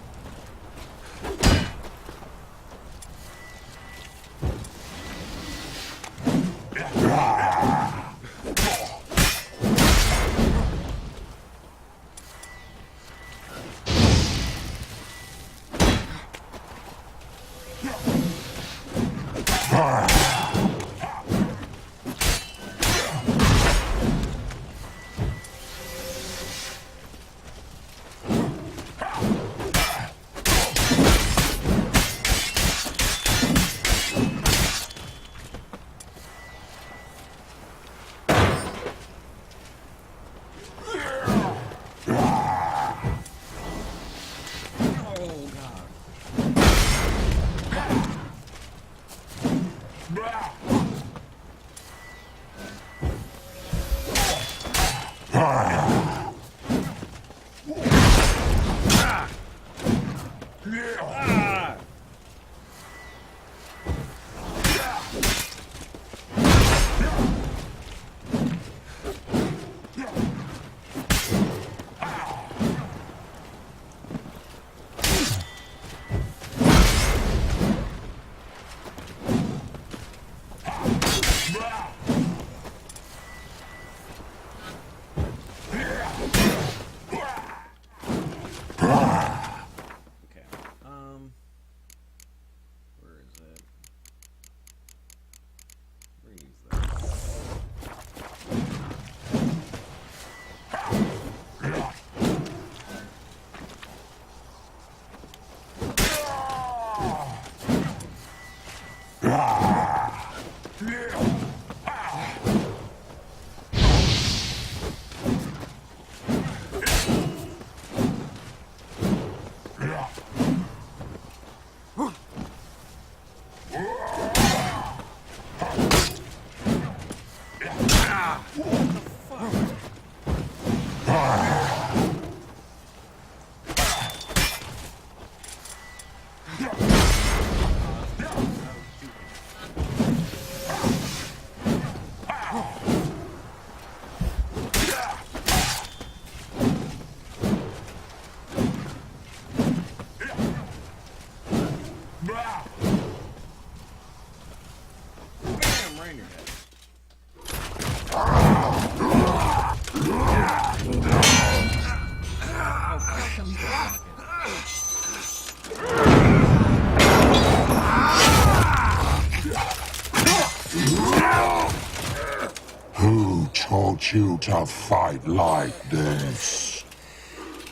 to fight like this.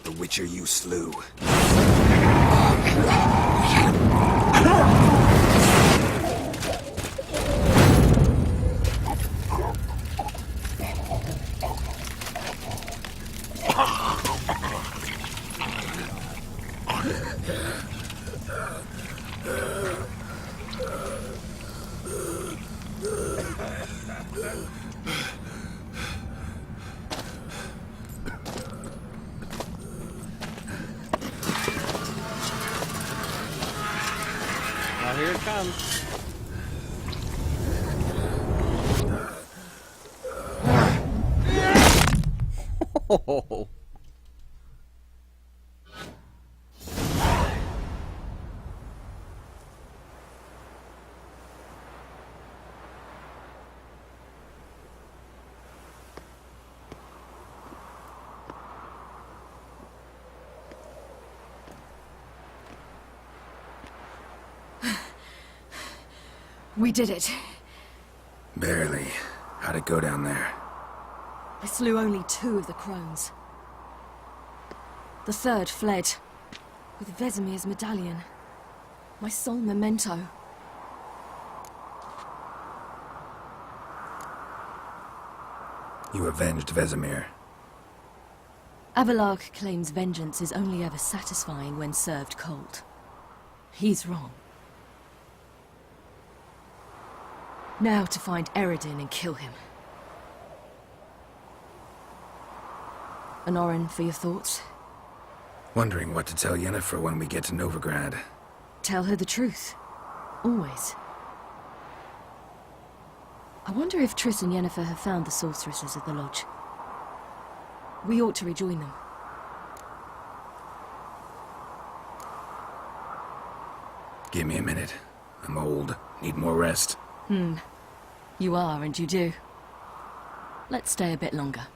The Witcher you slew. Now here it comes. Oh. We did it. Barely. How'd it go down there? I slew only 2 of the crones. The 3rd fled, with Vesemir's medallion. My sole memento. You avenged Vesemir. Avalark claims vengeance is only ever satisfying when served cold. He's wrong. Now to find Eredin and kill him. Anorin, for your thoughts? Wondering what to tell Yennefer when we get to Novigrad. Tell her the truth. Always. I wonder if Triss and Yennefer have found the sorceresses of the Lodge. We ought to rejoin them. Give me a minute. I'm old. Need more rest. You are, and you do. Let's stay a bit longer.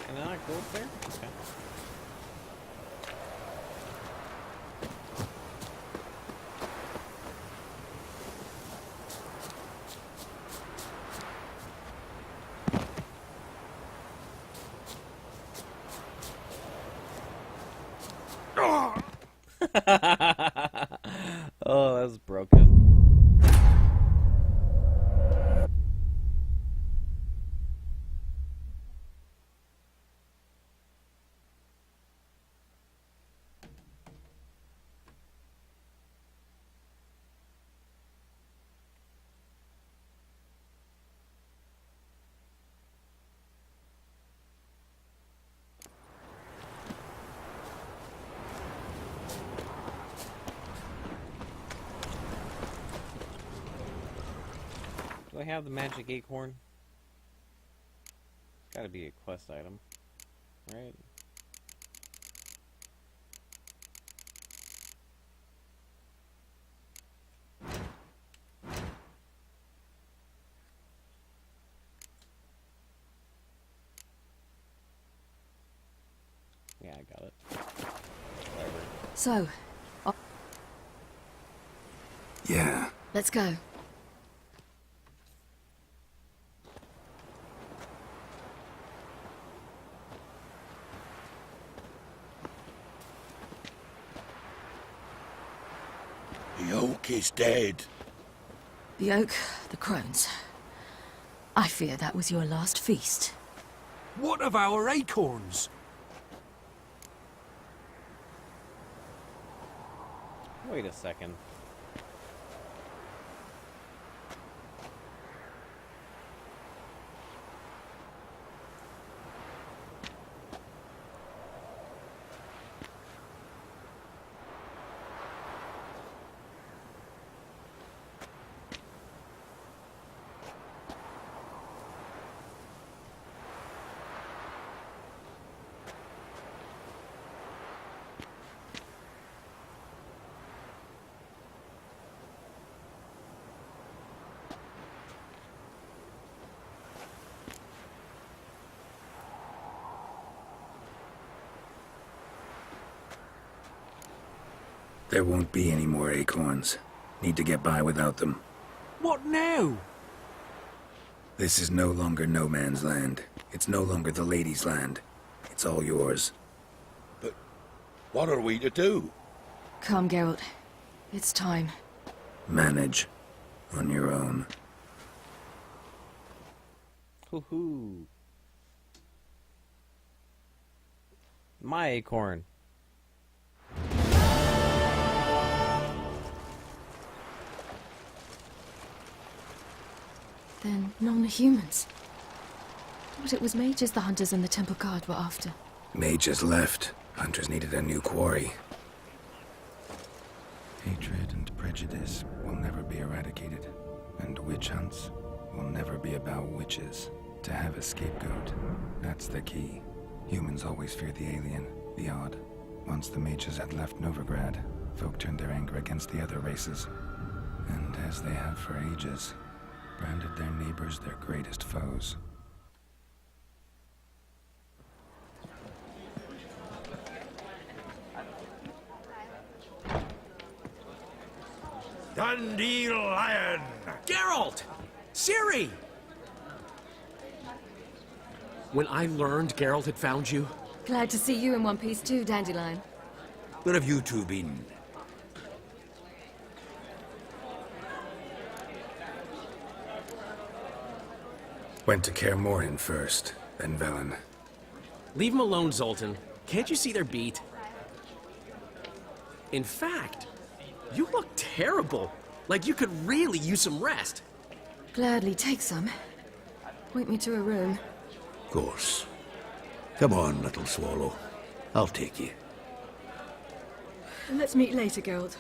Can I not go up there? Okay. Oh, that's broken. Do I have the magic acorn? It's gotta be a quest item, right? Yeah, I got it. Whatever. So, Yeah. let's go. The oak is dead. The oak, the crones. I fear that was your last feast. What of our acorns? Wait a second. There won't be any more acorns. Need to get by without them. What now? This is no longer no man's land. It's no longer the lady's land. It's all yours. But what are we to do? Come, Geralt. It's time. Manage. On your own. Hoo-hoo. My acorn. Then none are humans. But it was mages the hunters and the temple guard were after. Mages left. Hunters needed a new quarry. Hatred and prejudice will never be eradicated. And witch hunts will never be about witches. To have a scapegoat, that's the key. Humans always fear the alien, the odd. Once the mages had left Novigrad, folk turned their anger against the other races. And as they have for ages, branded their neighbors their greatest foes. Dandelion! Geralt! Ciri! When I learned Geralt had found you... Glad to see you in one piece too, Dandelion. Where have you two been? Went to Kaer Morhen first, then Velen. Leave them alone, Zoltan. Can't you see they're beat? In fact, you look terrible. Like you could really use some rest. Gladly take some. Point me to a room. Of course. Come on, little swallow. I'll take you. Let's meet later, Geralt.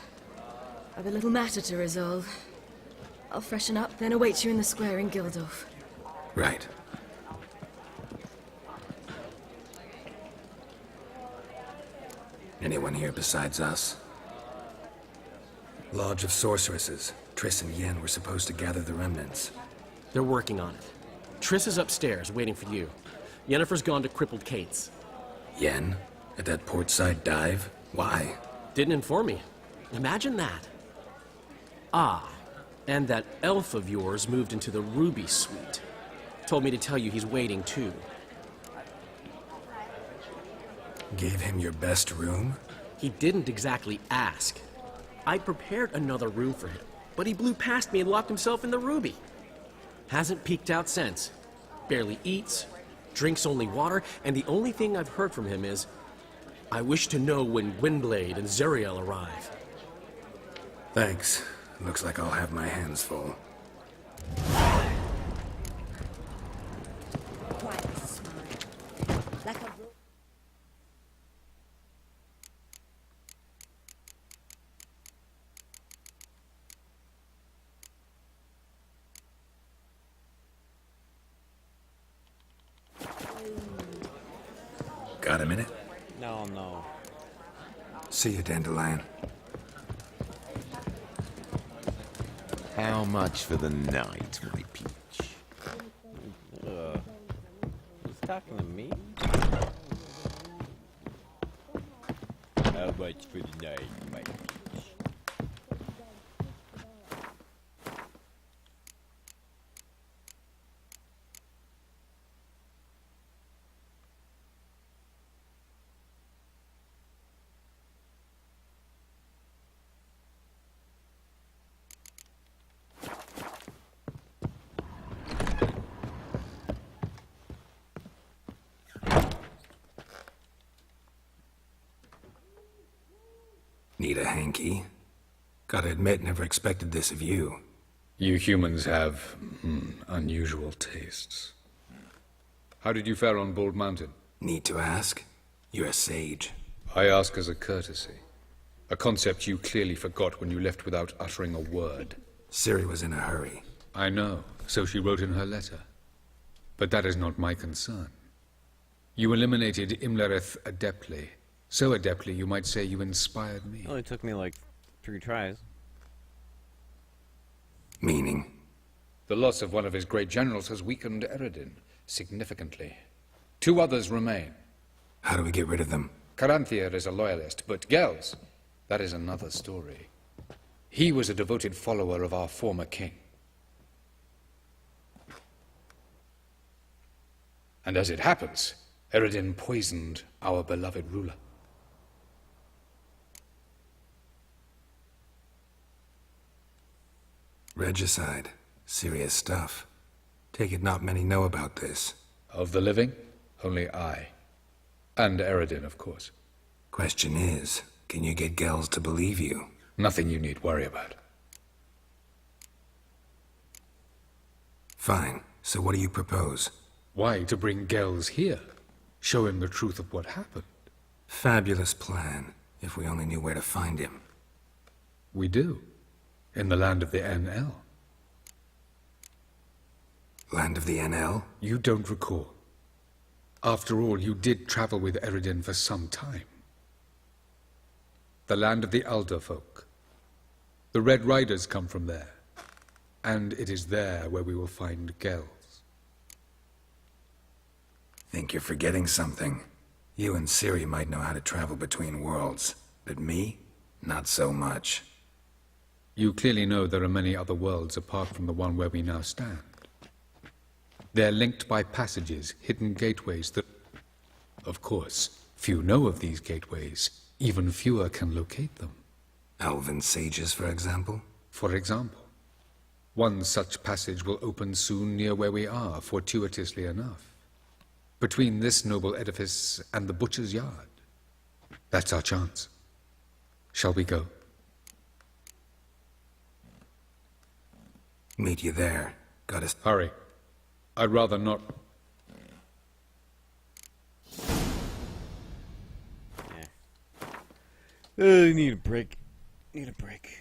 I've a little matter to resolve. I'll freshen up, then await you in the square in Gildorf. Right. Anyone here besides us? Lodge of Sorceresses. Triss and Yen were supposed to gather the remnants. They're working on it. Triss is upstairs, waiting for you. Yennefer's gone to Crippled Kate's. Yen? At that portside dive? Why? Didn't inform me. Imagine that. Ah, and that elf of yours moved into the Ruby Suite. Told me to tell you he's waiting too. Gave him your best room? He didn't exactly ask. I prepared another room for him, but he blew past me and locked himself in the Ruby. Hasn't peeked out since. Barely eats, drinks only water, and the only thing I've heard from him is, I wish to know when Gwynblade and Zuriel arrive. Thanks. Looks like I'll have my hands full. Got a minute? No, no. See you, Dandelion. How much for the night, my peach? He's talking to me? How much for the night, my peach? Need a hanky? Gotta admit, never expected this of you. You humans have unusual tastes. How did you fare on Bald Mountain? Need to ask? You're a sage. I ask as a courtesy. A concept you clearly forgot when you left without uttering a word. Ciri was in a hurry. I know, so she wrote in her letter. But that is not my concern. You eliminated Imlerith adeptly. So adeptly, you might say you inspired me. It only took me like 3 tries. Meaning? The loss of one of his great generals has weakened Eredin significantly. 2 others remain. How do we get rid of them? Caranthir is a loyalist, but Gels, that is another story. He was a devoted follower of our former king. And as it happens, Eredin poisoned our beloved ruler. Regicide. Serious stuff. Take it not many know about this. Of the living, only I. And Eredin, of course. Question is, can you get Gels to believe you? Nothing you need worry about. Fine. So what do you propose? Why, to bring Gels here. Show him the truth of what happened. Fabulous plan, if we only knew where to find him. We do. In the land of the NL. Land of the NL? You don't recall. After all, you did travel with Eredin for some time. The land of the Alder folk. The Red Riders come from there. And it is there where we will find Gels. Think you're forgetting something. You and Ciri might know how to travel between worlds, but me? Not so much. You clearly know there are many other worlds apart from the one where we now stand. They're linked by passages, hidden gateways that... Of course, few know of these gateways. Even fewer can locate them. Elven sages, for example? For example. One such passage will open soon near where we are, fortuitously enough. Between this noble edifice and the butcher's yard. That's our chance. Shall we go? Meet you there. Gotta... Hurry. I'd rather not... I need a break. Need a break.